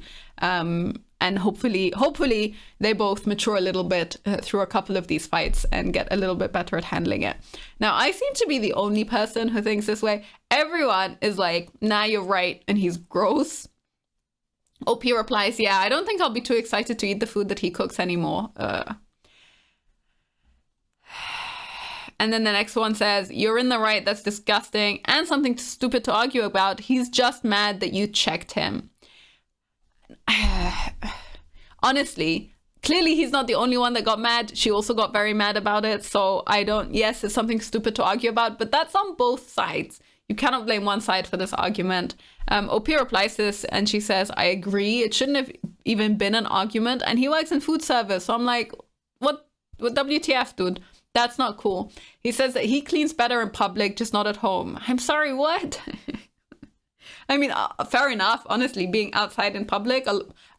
And hopefully they both mature a little bit through a couple of these fights and get a little bit better at handling it. Now, I seem to be the only person who thinks this way. Everyone is like, nah, you're right, and he's gross. OP replies, yeah, I don't think I'll be too excited to eat the food that he cooks anymore. And then the next one says, you're in the right, that's disgusting, and something stupid to argue about. He's just mad that you checked him. Honestly, clearly he's not the only one that got mad. She also got very mad about it. So yes, it's something stupid to argue about, but that's on both sides. You cannot blame one side for this argument. OP replies to this and she says, I agree. It shouldn't have even been an argument. And he works in food service. So I'm like, what WTF, dude? That's not cool. He says that he cleans better in public, just not at home. I'm sorry, what? I mean, fair enough. Honestly, being outside in public,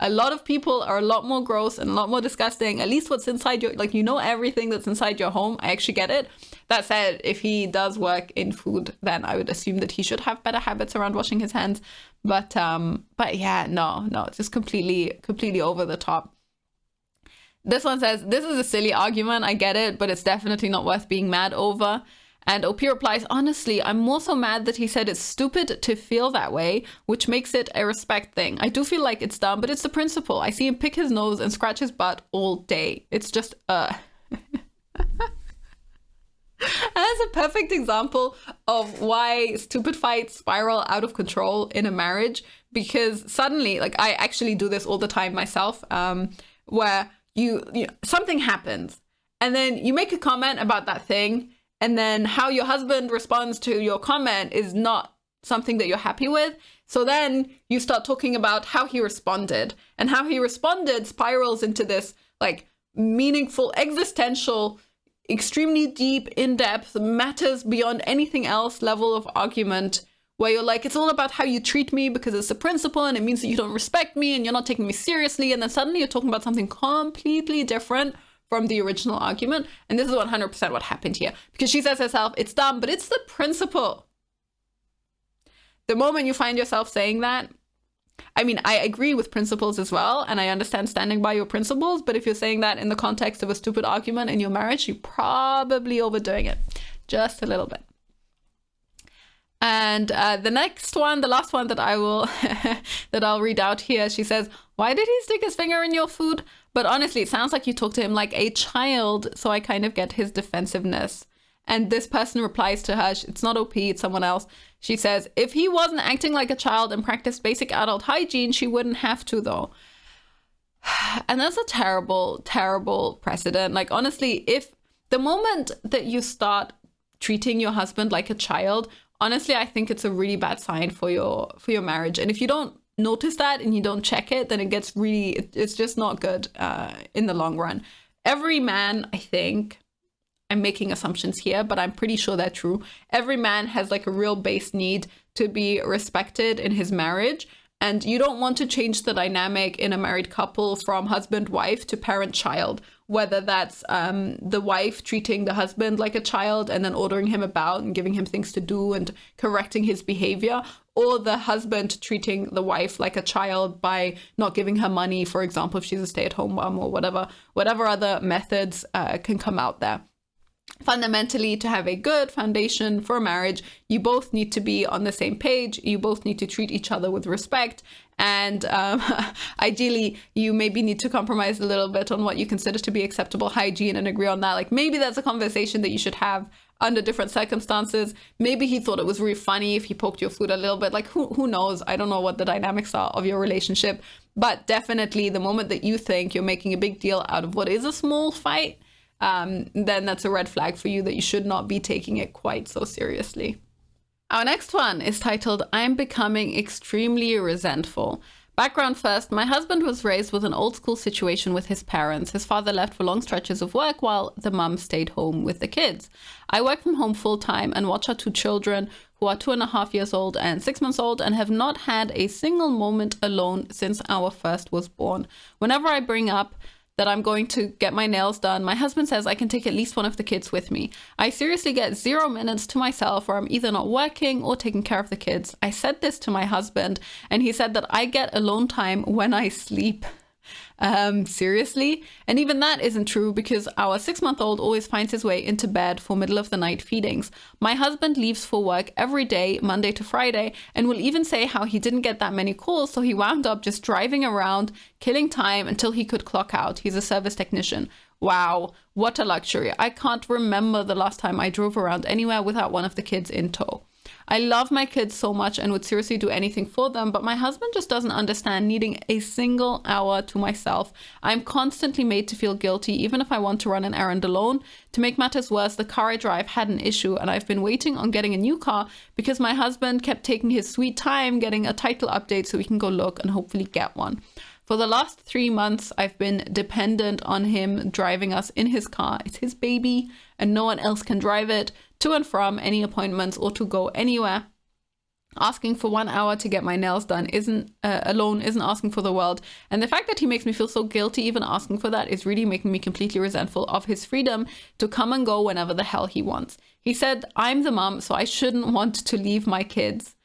a lot of people are a lot more gross and a lot more disgusting. At least what's inside your, like, you know, everything that's inside your home. I actually get it. That said, if he does work in food, then I would assume that he should have better habits around washing his hands. But yeah, no, it's just completely over the top. This one says, this is a silly argument. I get it, but it's definitely not worth being mad over. And OP replies, honestly, I'm more so mad that he said it's stupid to feel that way, which makes it a respect thing. I do feel like it's dumb, but it's the principle. I see him pick his nose and scratch his butt all day. It's just, That's a perfect example of why stupid fights spiral out of control in a marriage. Because suddenly, like, I actually do this all the time myself, where you something happens and then you make a comment about that thing, and then how your husband responds to your comment is not something that you're happy with. So then you start talking about how he responded, and how he responded spirals into this like meaningful, existential, extremely deep, in-depth, matters beyond anything else level of argument, where you're like, it's all about how you treat me because it's a principle and it means that you don't respect me and you're not taking me seriously. And then suddenly you're talking about something completely different from the original argument. And this is 100% what happened here, because she says herself, it's dumb, but it's the principle. The moment you find yourself saying that, I mean, I agree with principles as well, and I understand standing by your principles, but if you're saying that in the context of a stupid argument in your marriage, you're probably overdoing it just a little bit. And the next one, the last one that I will that I'll read out here, she says, why did he stick his finger in your food? But honestly, it sounds like you talk to him like a child, so I kind of get his defensiveness. And this person replies to her, it's not OP, it's someone else. She says, if he wasn't acting like a child and practiced basic adult hygiene, she wouldn't have to, though. And that's a terrible, terrible precedent. Like, honestly, if the moment that you start treating your husband like a child, honestly, I think it's a really bad sign for your marriage. And if you don't notice that and you don't check it, then it gets really, it's just not good in the long run. Every man, I think, I'm making assumptions here, but I'm pretty sure they're true. Every man has like a real base need to be respected in his marriage. And you don't want to change the dynamic in a married couple from husband-wife to parent-child, whether that's the wife treating the husband like a child and then ordering him about and giving him things to do and correcting his behavior, or the husband treating the wife like a child by not giving her money, for example, if she's a stay-at-home mom, or whatever other methods can come out there. Fundamentally, to have a good foundation for a marriage, you both need to be on the same page. You both need to treat each other with respect. And ideally, you maybe need to compromise a little bit on what you consider to be acceptable hygiene and agree on that. Like, maybe that's a conversation that you should have under different circumstances. Maybe he thought it was really funny if he poked your food a little bit. Like, who knows? I don't know what the dynamics are of your relationship. But definitely, the moment that you think you're making a big deal out of what is a small fight, then that's a red flag for you that you should not be taking it quite so seriously. Our next one is titled, I'm becoming extremely resentful. Background first, my husband was raised with an old school situation with his parents. His father left for long stretches of work while the mum stayed home with the kids. I work from home full time and watch our two children, who are 2.5 years old and 6 months old, and have not had a single moment alone since our first was born. Whenever I bring up that I'm going to get my nails done, my husband says I can take at least one of the kids with me. I seriously get 0 minutes to myself where I'm either not working or taking care of the kids. I said this to my husband and he said that I get alone time when I sleep. Seriously? And even that isn't true, because our 6-month-old always finds his way into bed for middle of the night feedings. My husband leaves for work every day, Monday to Friday, and will even say how he didn't get that many calls, so he wound up just driving around, killing time until he could clock out. He's a service technician. Wow, what a luxury. I can't remember the last time I drove around anywhere without one of the kids in tow. I love my kids so much and would seriously do anything for them, but my husband just doesn't understand needing a single hour to myself. I'm constantly made to feel guilty, even if I want to run an errand alone. To make matters worse, the car I drive had an issue, and I've been waiting on getting a new car because my husband kept taking his sweet time getting a title update so we can go look and hopefully get one. For the last 3 months, I've been dependent on him driving us in his car. It's his baby, and no one else can drive it to and from any appointments or to go anywhere. Asking for 1 hour to get my nails done isn't asking for the world. And the fact that he makes me feel so guilty even asking for that is really making me completely resentful of his freedom to come and go whenever the hell he wants. He said, I'm the mom, so I shouldn't want to leave my kids.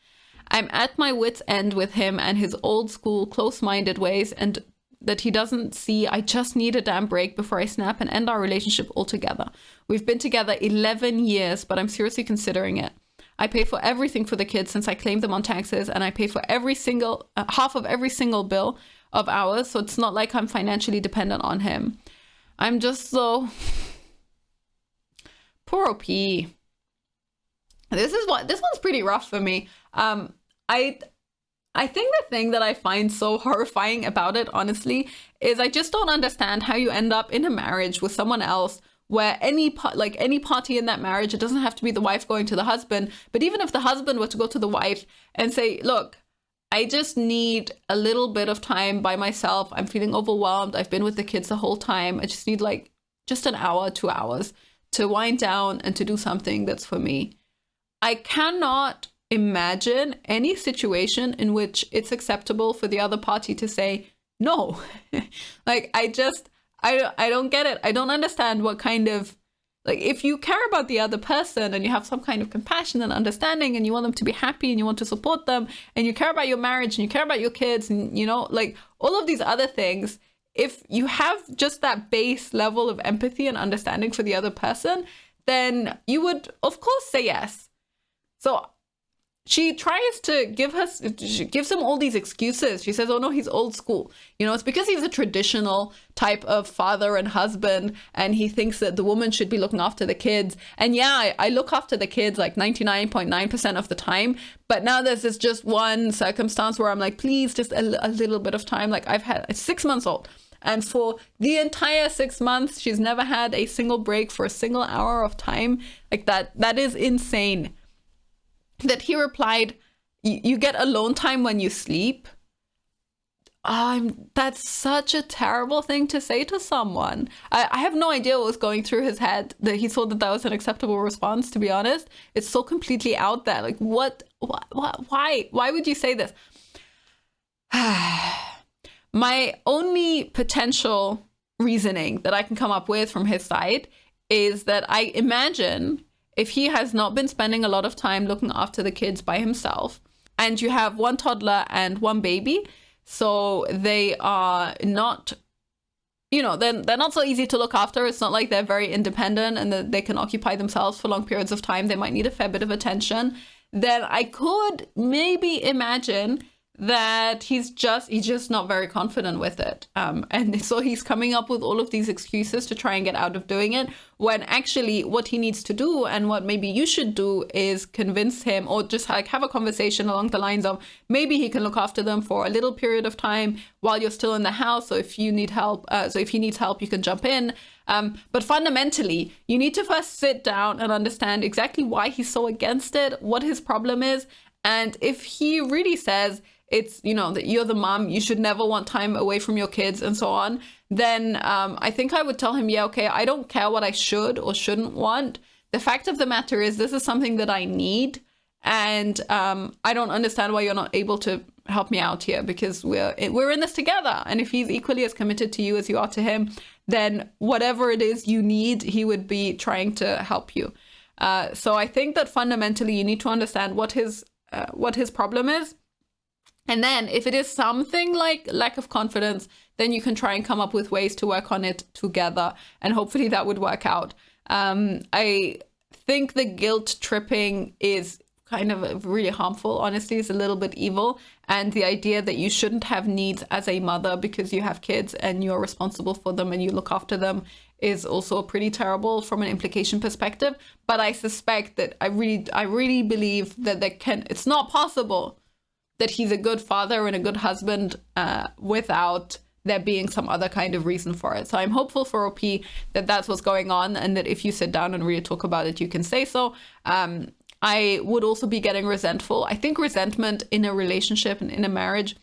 I'm at my wit's end with him and his old school close-minded ways, and that he doesn't see I just need a damn break before I snap and end our relationship altogether. We've been together 11 years, but I'm seriously considering it. I pay for everything for the kids since I claimed them on taxes, and I pay for every single half of every single bill of ours, so it's not like I'm financially dependent on him. I'm just so poor OP. This one's pretty rough for me. I think the thing that I find so horrifying about it, honestly, is I just don't understand how you end up in a marriage with someone else where any party in that marriage, it doesn't have to be the wife going to the husband, but even if the husband were to go to the wife and say, look, I just need a little bit of time by myself. I'm feeling overwhelmed. I've been with the kids the whole time. I just need just an hour, 2 hours to wind down and to do something that's for me. I cannot imagine any situation in which it's acceptable for the other party to say no. I don't get it. I don't understand what kind of, if you care about the other person and you have some kind of compassion and understanding and you want them to be happy and you want to support them and you care about your marriage and you care about your kids and, all of these other things, if you have just that base level of empathy and understanding for the other person, then you would, of course, say yes. So she tries to she gives him all these excuses. She says, oh no, he's old school. It's because he's a traditional type of father and husband, and he thinks that the woman should be looking after the kids. And yeah, I look after the kids 99.9% of the time. But now there's this just one circumstance where I'm like, please, just a little bit of time. I've had a 6 months old. And for the entire 6 months, she's never had a single break for a single hour of time. That is insane. That he replied, you get alone time when you sleep. That's such a terrible thing to say to someone. I have no idea what was going through his head that he thought that was an acceptable response, to be honest. It's so completely out there. Why would you say this? My only potential reasoning that I can come up with from his side is that I imagine if he has not been spending a lot of time looking after the kids by himself, and you have one toddler and one baby, so they are not, they're not so easy to look after. It's not like they're very independent and that they can occupy themselves for long periods of time. They might need a fair bit of attention. Then I could maybe imagine that he's just not very confident with it. And so he's coming up with all of these excuses to try and get out of doing it, when actually what he needs to do and what maybe you should do is convince him, or just have a conversation along the lines of maybe he can look after them for a little period of time while you're still in the house. So if you need help, if he needs help, you can jump in. But fundamentally, you need to first sit down and understand exactly why he's so against it, what his problem is. And if he really says it's, that you're the mom, you should never want time away from your kids and so on, then I think I would tell him, yeah, okay, I don't care what I should or shouldn't want. The fact of the matter is this is something that I need. And I don't understand why you're not able to help me out here, because we're in this together. And if he's equally as committed to you as you are to him, then whatever it is you need, he would be trying to help you. So I think that fundamentally you need to understand what his problem is. And then if it is something like lack of confidence, then you can try and come up with ways to work on it together. And hopefully that would work out. I think the guilt tripping is kind of really harmful, honestly. It's a little bit evil. And the idea that you shouldn't have needs as a mother because you have kids and you're responsible for them and you look after them is also pretty terrible from an implication perspective. But I suspect that I really believe that it's not possible that he's a good father and a good husband without there being some other kind of reason for it. So I'm hopeful for OP that that's what's going on, and that if you sit down and really talk about it, you can say so. I would also be getting resentful. I think resentment in a relationship and in a marriage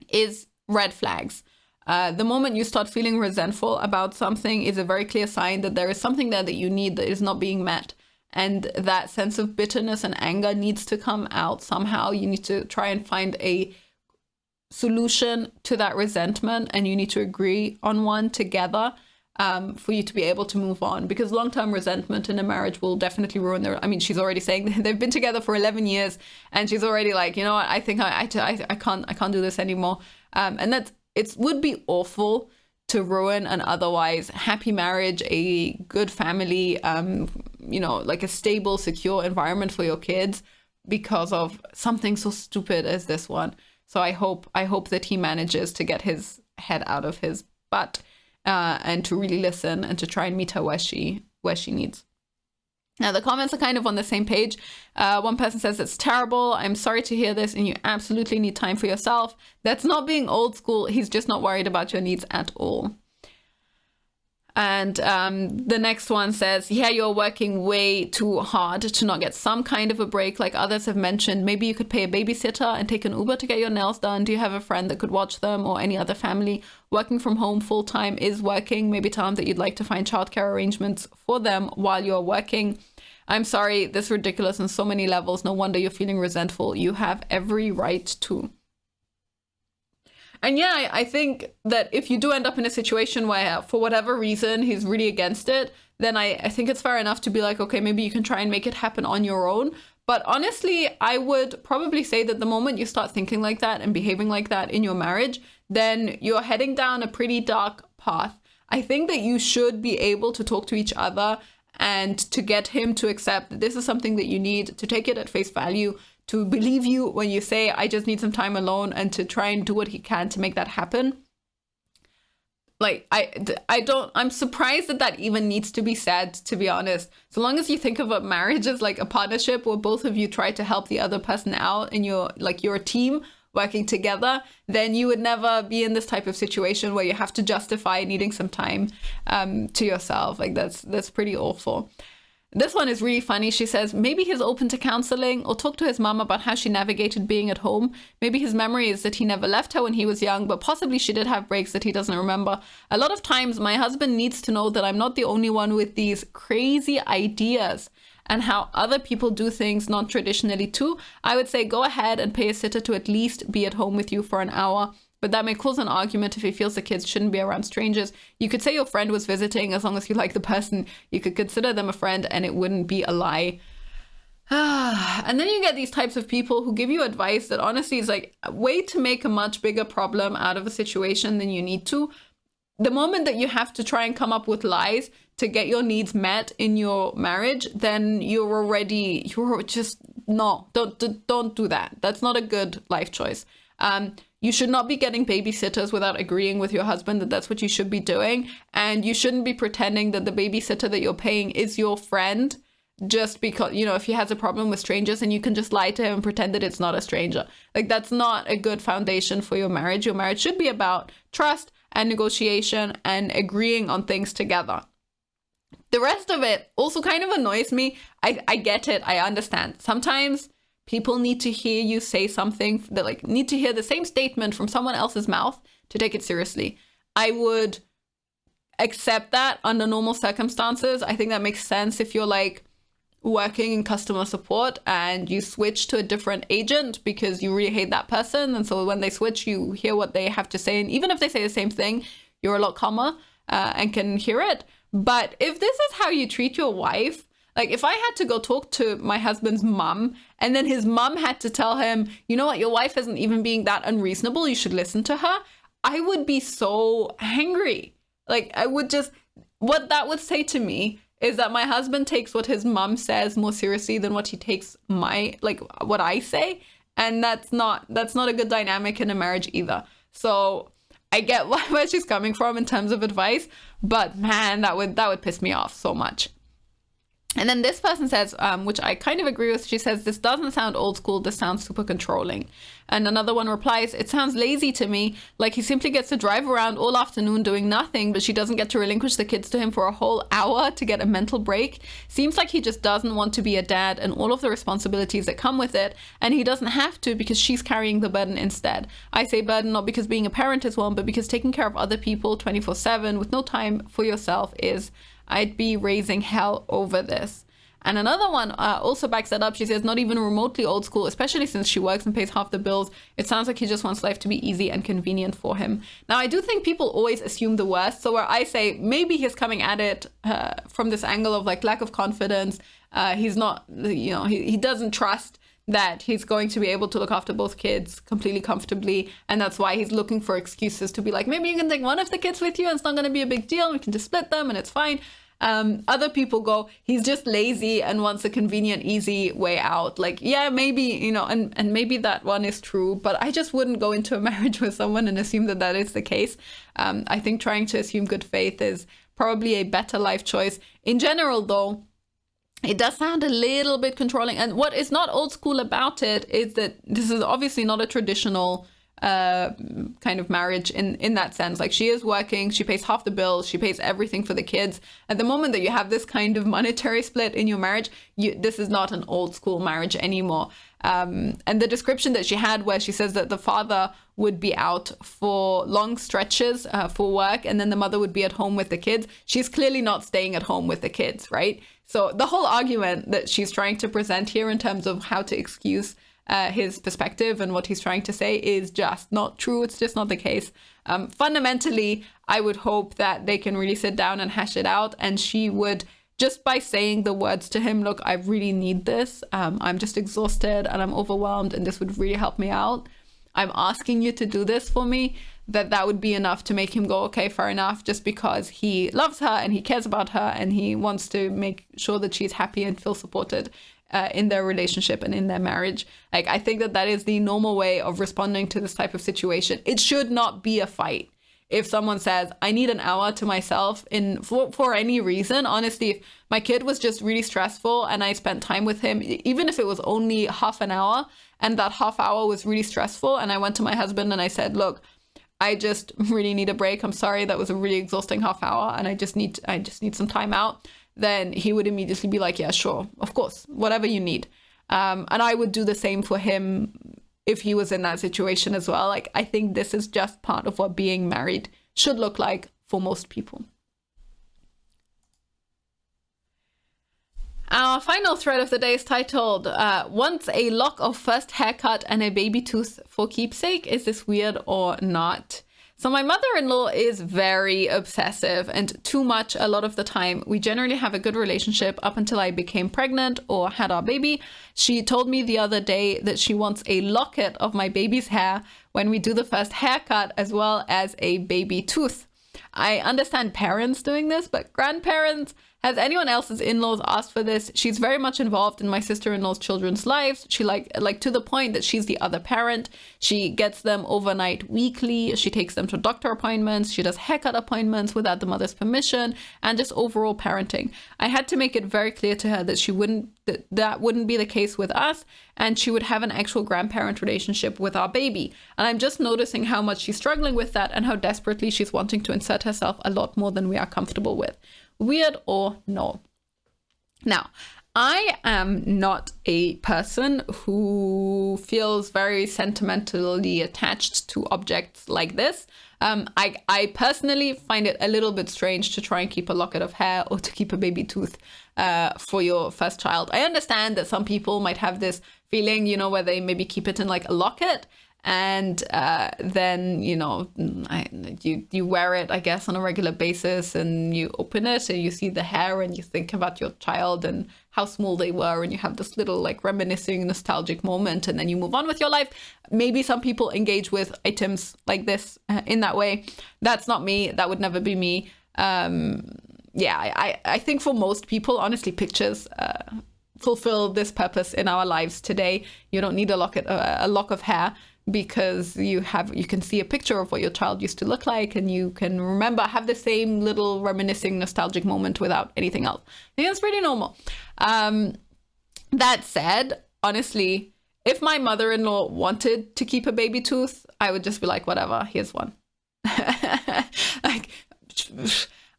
is red flags. The moment you start feeling resentful about something is a very clear sign that there is something there that you need that is not being met. And that sense of bitterness and anger needs to come out somehow. You need to try and find a solution to that resentment, and you need to agree on one together for you to be able to move on. Because long-term resentment in a marriage will definitely ruin their... I mean, she's already saying they've been together for 11 years, and she's already like, you know what, I think I can't do this anymore. And it would be awful to ruin an otherwise happy marriage, a good family, like a stable, secure environment for your kids because of something so stupid as this one. So I hope that he manages to get his head out of his butt and to really listen and to try and meet her where she needs. Now, the comments are kind of on the same page. One person says, it's terrible. I'm sorry to hear this, and you absolutely need time for yourself. That's not being old school. He's just not worried about your needs at all. And the next one says, yeah, you're working way too hard to not get some kind of a break like others have mentioned. Maybe you could pay a babysitter and take an Uber to get your nails done. Do you have a friend that could watch them, or any other family? Working from home full time is working. Maybe tell them that you'd like to find childcare arrangements for them while you're working. I'm sorry, this is ridiculous on so many levels. No wonder you're feeling resentful. You have every right to. And yeah, I think that if you do end up in a situation where, for whatever reason, he's really against it, then I think it's fair enough to be like, okay, maybe you can try and make it happen on your own. But honestly, I would probably say that the moment you start thinking like that and behaving like that in your marriage, then you're heading down a pretty dark path. I think that you should be able to talk to each other and to get him to accept that this is something that you need, to take it at face value, to believe you when you say, I just need some time alone, and to try and do what he can to make that happen. Like, I'm surprised that even needs to be said, to be honest. So long as you think of a marriage as like a partnership where both of you try to help the other person out in your team working together, then you would never be in this type of situation where you have to justify needing some time to yourself. Like, that's pretty awful. This one is really funny. She says, maybe he's open to counseling, or talk to his mom about how she navigated being at home. Maybe his memory is that he never left her when he was young, but possibly she did have breaks that he doesn't remember. A lot of times my husband needs to know that I'm not the only one with these crazy ideas and how other people do things non-traditionally too. I would say go ahead and pay a sitter to at least be at home with you for an hour. But that may cause an argument if he feels the kids shouldn't be around strangers. You could say your friend was visiting. As long as you like the person, you could consider them a friend and it wouldn't be a lie. And then you get these types of people who give you advice that honestly is like a way to make a much bigger problem out of a situation than you need to. The moment that you have to try and come up with lies to get your needs met in your marriage, then don't do that. That's not a good life choice. You should not be getting babysitters without agreeing with your husband that that's what you should be doing. And you shouldn't be pretending that the babysitter that you're paying is your friend just because, if he has a problem with strangers, and you can just lie to him and pretend that it's not a stranger. Like, that's not a good foundation for your marriage. Your marriage should be about trust and negotiation and agreeing on things together. The rest of it also kind of annoys me. I get it. I understand. Sometimes people need to hear you say something, that need to hear the same statement from someone else's mouth to take it seriously. I would accept that under normal circumstances. I think that makes sense if you're working in customer support and you switch to a different agent because you really hate that person. And so when they switch, you hear what they have to say. And even if they say the same thing, you're a lot calmer and can hear it. But if this is how you treat your wife, if I had to go talk to my husband's mom and then his mom had to tell him, you know what, your wife isn't even being that unreasonable, you should listen to her, I would be so angry. What that would say to me is that my husband takes what his mom says more seriously than what he takes what I say. And that's not a good dynamic in a marriage either. So I get where she's coming from in terms of advice, but man, that would piss me off so much. And then this person says, which I kind of agree with, she says, this doesn't sound old school, this sounds super controlling. And another one replies, it sounds lazy to me, like he simply gets to drive around all afternoon doing nothing, but she doesn't get to relinquish the kids to him for a whole hour to get a mental break. Seems like he just doesn't want to be a dad and all of the responsibilities that come with it, and he doesn't have to because she's carrying the burden instead. I say burden not because being a parent is one, but because taking care of other people 24/7 with no time for yourself is... I'd be raising hell over this. And another one also backs that up. She says, not even remotely old school, especially since she works and pays half the bills. It sounds like he just wants life to be easy and convenient for him. Now, I do think people always assume the worst. So where I say maybe he's coming at it from this angle of like lack of confidence. He's not, you know, he doesn't trust that he's going to be able to look after both kids completely comfortably. And that's why he's looking for excuses to be like, maybe you can take one of the kids with you and it's not going to be a big deal. We can just split them and it's fine. Other people go, he's just lazy and wants a convenient, easy way out. Like, yeah, maybe, you know, and maybe that one is true, but I just wouldn't go into a marriage with someone and assume that that is the case. I think trying to assume good faith is probably a better life choice. In general, though, it does sound a little bit controlling. And what is not old school about it is that this is obviously not a traditional kind of marriage in that sense. Like, she is working, she pays half the bills, she pays everything for the kids. At the moment that you have this kind of monetary split in your marriage, this is not an old school marriage anymore. And the description that she had where she says that the father would be out for long stretches for work and then the mother would be at home with the kids, she's clearly not staying at home with the kids, right? So the whole argument that she's trying to present here in terms of how to excuse his perspective and what he's trying to say is just not true. It's just not the case. Fundamentally, I would hope that they can really sit down and hash it out, and she would, just by saying the words to him, look, I really need this. I'm just exhausted and I'm overwhelmed and this would really help me out. I'm asking you to do this for me. That would be enough to make him go, okay, fair enough, just because he loves her and he cares about her and he wants to make sure that she's happy and feels supported in their relationship and in their marriage. Like, I think that is the normal way of responding to this type of situation. It should not be a fight. If someone says, I need an hour to myself for any reason, honestly, if my kid was just really stressful and I spent time with him, even if it was only half an hour and that half hour was really stressful, and I went to my husband and I said, look, I just really need a break. I'm sorry, that was a really exhausting half hour and I just need some time out. Then he would immediately be like, yeah, sure, of course, whatever you need. And I would do the same for him if he was in that situation as well. Like, I think this is just part of what being married should look like for most people. Our final thread of the day is titled, wants a lock of first haircut and a baby tooth for keepsake. Is this weird or not? So my mother-in-law is very obsessive and too much a lot of the time. We generally have a good relationship up until I became pregnant or had our baby. She told me the other day that she wants a locket of my baby's hair when we do the first haircut, as well as a baby tooth. I understand parents doing this, but grandparents, has anyone else's in-laws asked for this? She's very much involved in my sister-in-law's children's lives. She like to the point that she's the other parent. She gets them overnight weekly. She takes them to doctor appointments. She does haircut appointments without the mother's permission, and just overall parenting. I had to make it very clear to her that that wouldn't be the case with us, and she would have an actual grandparent relationship with our baby. And I'm just noticing how much she's struggling with that and how desperately she's wanting to insert herself a lot more than we are comfortable with. Weird or no? Now, I am not a person who feels very sentimentally attached to objects like this. I personally find it a little bit strange to try and keep a locket of hair or to keep a baby tooth for your first child. I understand that some people might have this feeling, you know, where they maybe keep it in like a locket, and then, you know, you wear it, I guess, on a regular basis, and you open it and you see the hair and you think about your child and how small they were, and you have this little like reminiscing nostalgic moment, and then you move on with your life. Maybe some people engage with items like this in that way. That's not me. That would never be me. I think for most people, honestly, pictures fulfill this purpose in our lives today. You don't need a lock of hair because you can see a picture of what your child used to look like, and you can have the same little reminiscing nostalgic moment without anything else. I think that's pretty normal. That said, honestly, if my mother-in-law wanted to keep a baby tooth, I would just be like, whatever, here's one. Like,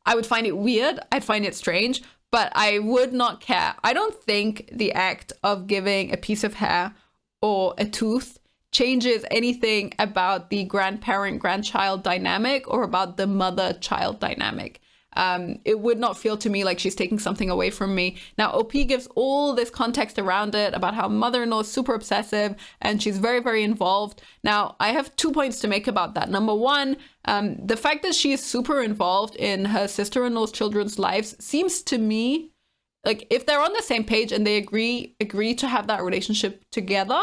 I would find it weird, I'd find it strange, but I would not care. I don't think the act of giving a piece of hair or a tooth changes anything about the grandparent-grandchild dynamic or about the mother-child dynamic. It would not feel to me like she's taking something away from me. Now, OP gives all this context around it about how mother-in-law is super obsessive and she's very, very involved. Now, I have 2 points to make about that. Number one, the fact that she is super involved in her sister-in-law's children's lives seems to me like if they're on the same page and they agree to have that relationship together.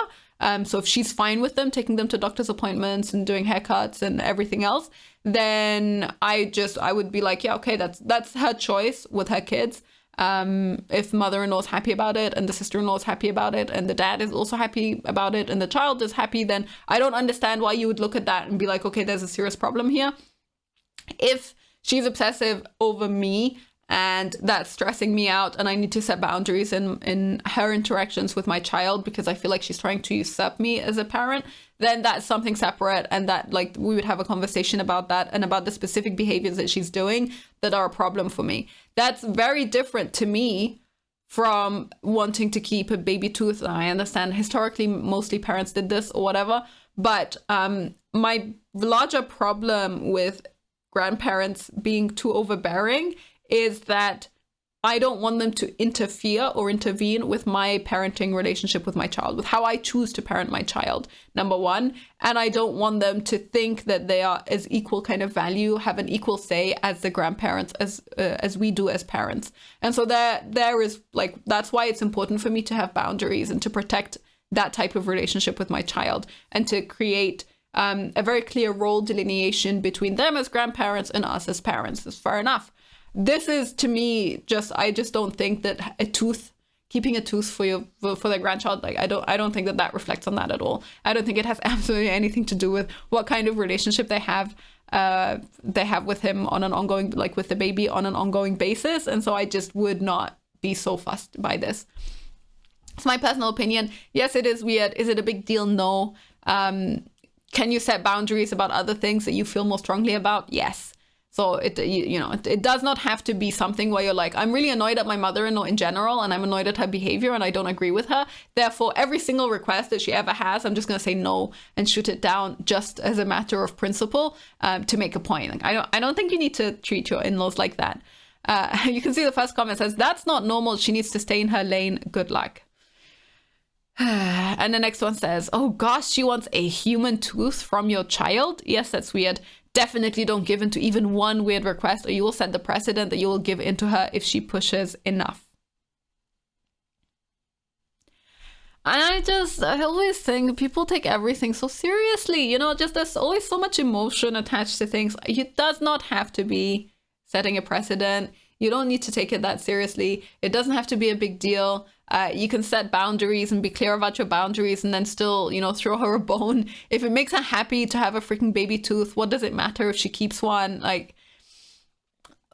So if she's fine with them taking them to doctor's appointments and doing haircuts and everything else, then I would be like, yeah, okay, that's her choice with her kids. If mother-in-law is happy about it and the sister-in-law is happy about it and the dad is also happy about it and the child is happy, then I don't understand why you would look at that and be like, okay, there's a serious problem here. If she's obsessive over me and that's stressing me out and I need to set boundaries in her interactions with my child because I feel like she's trying to usurp me as a parent, then that's something separate, and that like we would have a conversation about that and about the specific behaviors that she's doing that are a problem for me. That's very different to me from wanting to keep a baby tooth. I understand historically mostly parents did this or whatever, but my larger problem with grandparents being too overbearing is that I don't want them to interfere or intervene with my parenting relationship with my child, with how I choose to parent my child, number one. And I don't want them to think that they are as equal kind of value, have an equal say as the grandparents, as we do as parents. And so there is like, that's why it's important for me to have boundaries and to protect that type of relationship with my child and to create a very clear role delineation between them as grandparents and us as parents. That's fair enough. This is, to me, I just don't think that keeping a tooth for their grandchild, like I don't think that reflects on that at all. I don't think it has absolutely anything to do with what kind of relationship they have with him on an ongoing, like with the baby on an ongoing basis. And so I just would not be so fussed by this. It's my personal opinion. Yes, it is weird. Is it a big deal? No. Can you set boundaries about other things that you feel more strongly about? Yes. So it does not have to be something where you're like, I'm really annoyed at my mother-in-law in general and I'm annoyed at her behavior and I don't agree with her. Therefore, every single request that she ever has, I'm just going to say no and shoot it down just as a matter of principle to make a point. Like, I don't think you need to treat your in-laws like that. You can see the first comment says, that's not normal. She needs to stay in her lane. Good luck. And the next one says, oh gosh, she wants a human tooth from your child. Yes, that's weird. Definitely don't give in to even one weird request or you will set the precedent that you will give in to her if she pushes enough. And I always think people take everything so seriously, just there's always so much emotion attached to things. It does not have to be setting a precedent. You don't need to take it that seriously. It doesn't have to be a big deal. You can set boundaries and be clear about your boundaries and then still, throw her a bone. If it makes her happy to have a freaking baby tooth, what does it matter if she keeps one? Like,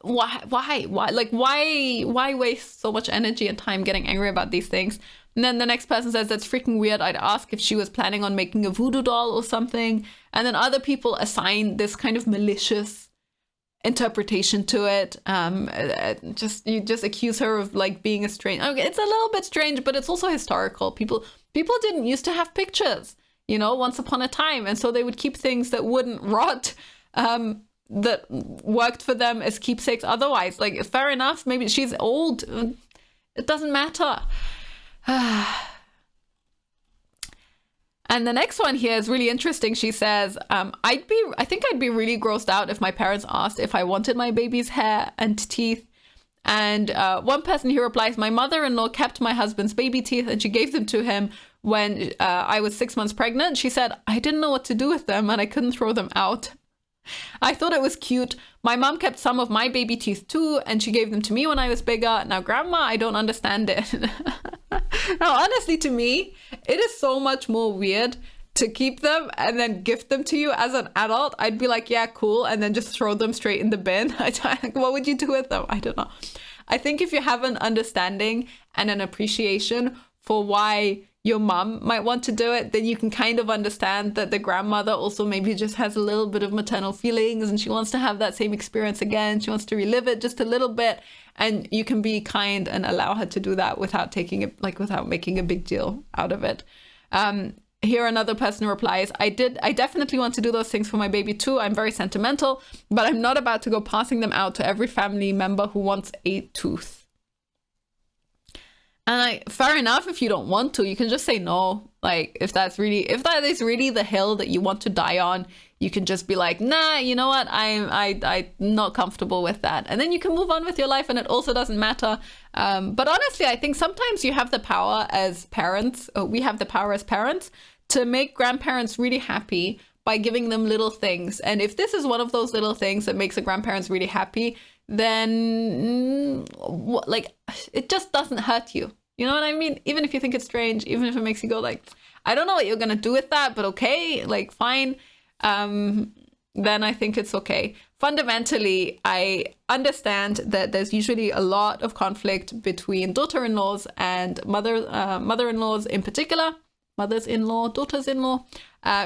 why? Like, why waste so much energy and time getting angry about these things? And then the next person says, that's freaking weird. I'd ask if she was planning on making a voodoo doll or something. And then other people assign this kind of malicious interpretation to it. You just accuse her of like being a strange. Okay, it's a little bit strange, but it's also historical. People didn't used to have pictures, once upon a time, and so they would keep things that wouldn't rot, that worked for them as keepsakes otherwise. Like, fair enough, maybe she's old, it doesn't matter. And the next one here is really interesting. She says, I think I'd be really grossed out if my parents asked if I wanted my baby's hair and teeth. And one person here replies, my mother-in-law kept my husband's baby teeth and she gave them to him when I was 6 months pregnant. She said, I didn't know what to do with them and I couldn't throw them out. I thought it was cute. My mom kept some of my baby teeth too, and she gave them to me when I was bigger. Now, grandma, I don't understand it. Now, honestly, to me, it is so much more weird to keep them and then gift them to you as an adult, I'd be like, yeah, cool, and then just throw them straight in the bin. What would you do with them? I don't know. I think if you have an understanding and an appreciation for why your mom might want to do it, then you can kind of understand that the grandmother also maybe just has a little bit of maternal feelings and she wants to have that same experience again. She wants to relive it just a little bit, and you can be kind and allow her to do that without taking it, like without making a big deal out of it. Here another person replies, I definitely want to do those things for my baby too. I'm very sentimental, but I'm not about to go passing them out to every family member who wants a tooth. And fair enough, if you don't want to, you can just say no. Like if that is really the hill that you want to die on, you can just be like, nah, you know what? I'm not comfortable with that. And then you can move on with your life and it also doesn't matter. But honestly, I think sometimes you have the power as parents, or we have the power as parents, to make grandparents really happy by giving them little things. And if this is one of those little things that makes the grandparents really happy, then like it just doesn't hurt you. You know what I mean? Even if you think it's strange, even if it makes you go like, I don't know what you're gonna do with that, but okay, like fine. Then I think it's okay. Fundamentally, I understand that there's usually a lot of conflict between daughter-in-laws and mother-in-laws in particular. Mothers-in-law, daughters-in-law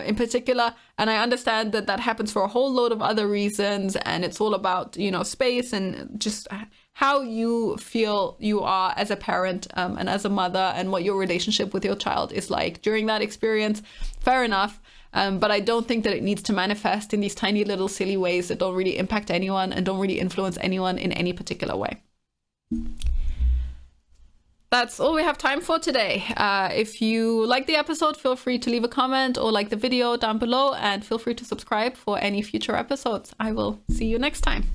in particular. And I understand that that happens for a whole load of other reasons. And it's all about, you know, space and just how you feel you are as a parent and as a mother, and what your relationship with your child is like during that experience. Fair enough. But I don't think that it needs to manifest in these tiny little silly ways that don't really impact anyone and don't really influence anyone in any particular way. That's all we have time for today. If you like the episode, feel free to leave a comment or like the video down below, and feel free to subscribe for any future episodes. I will see you next time.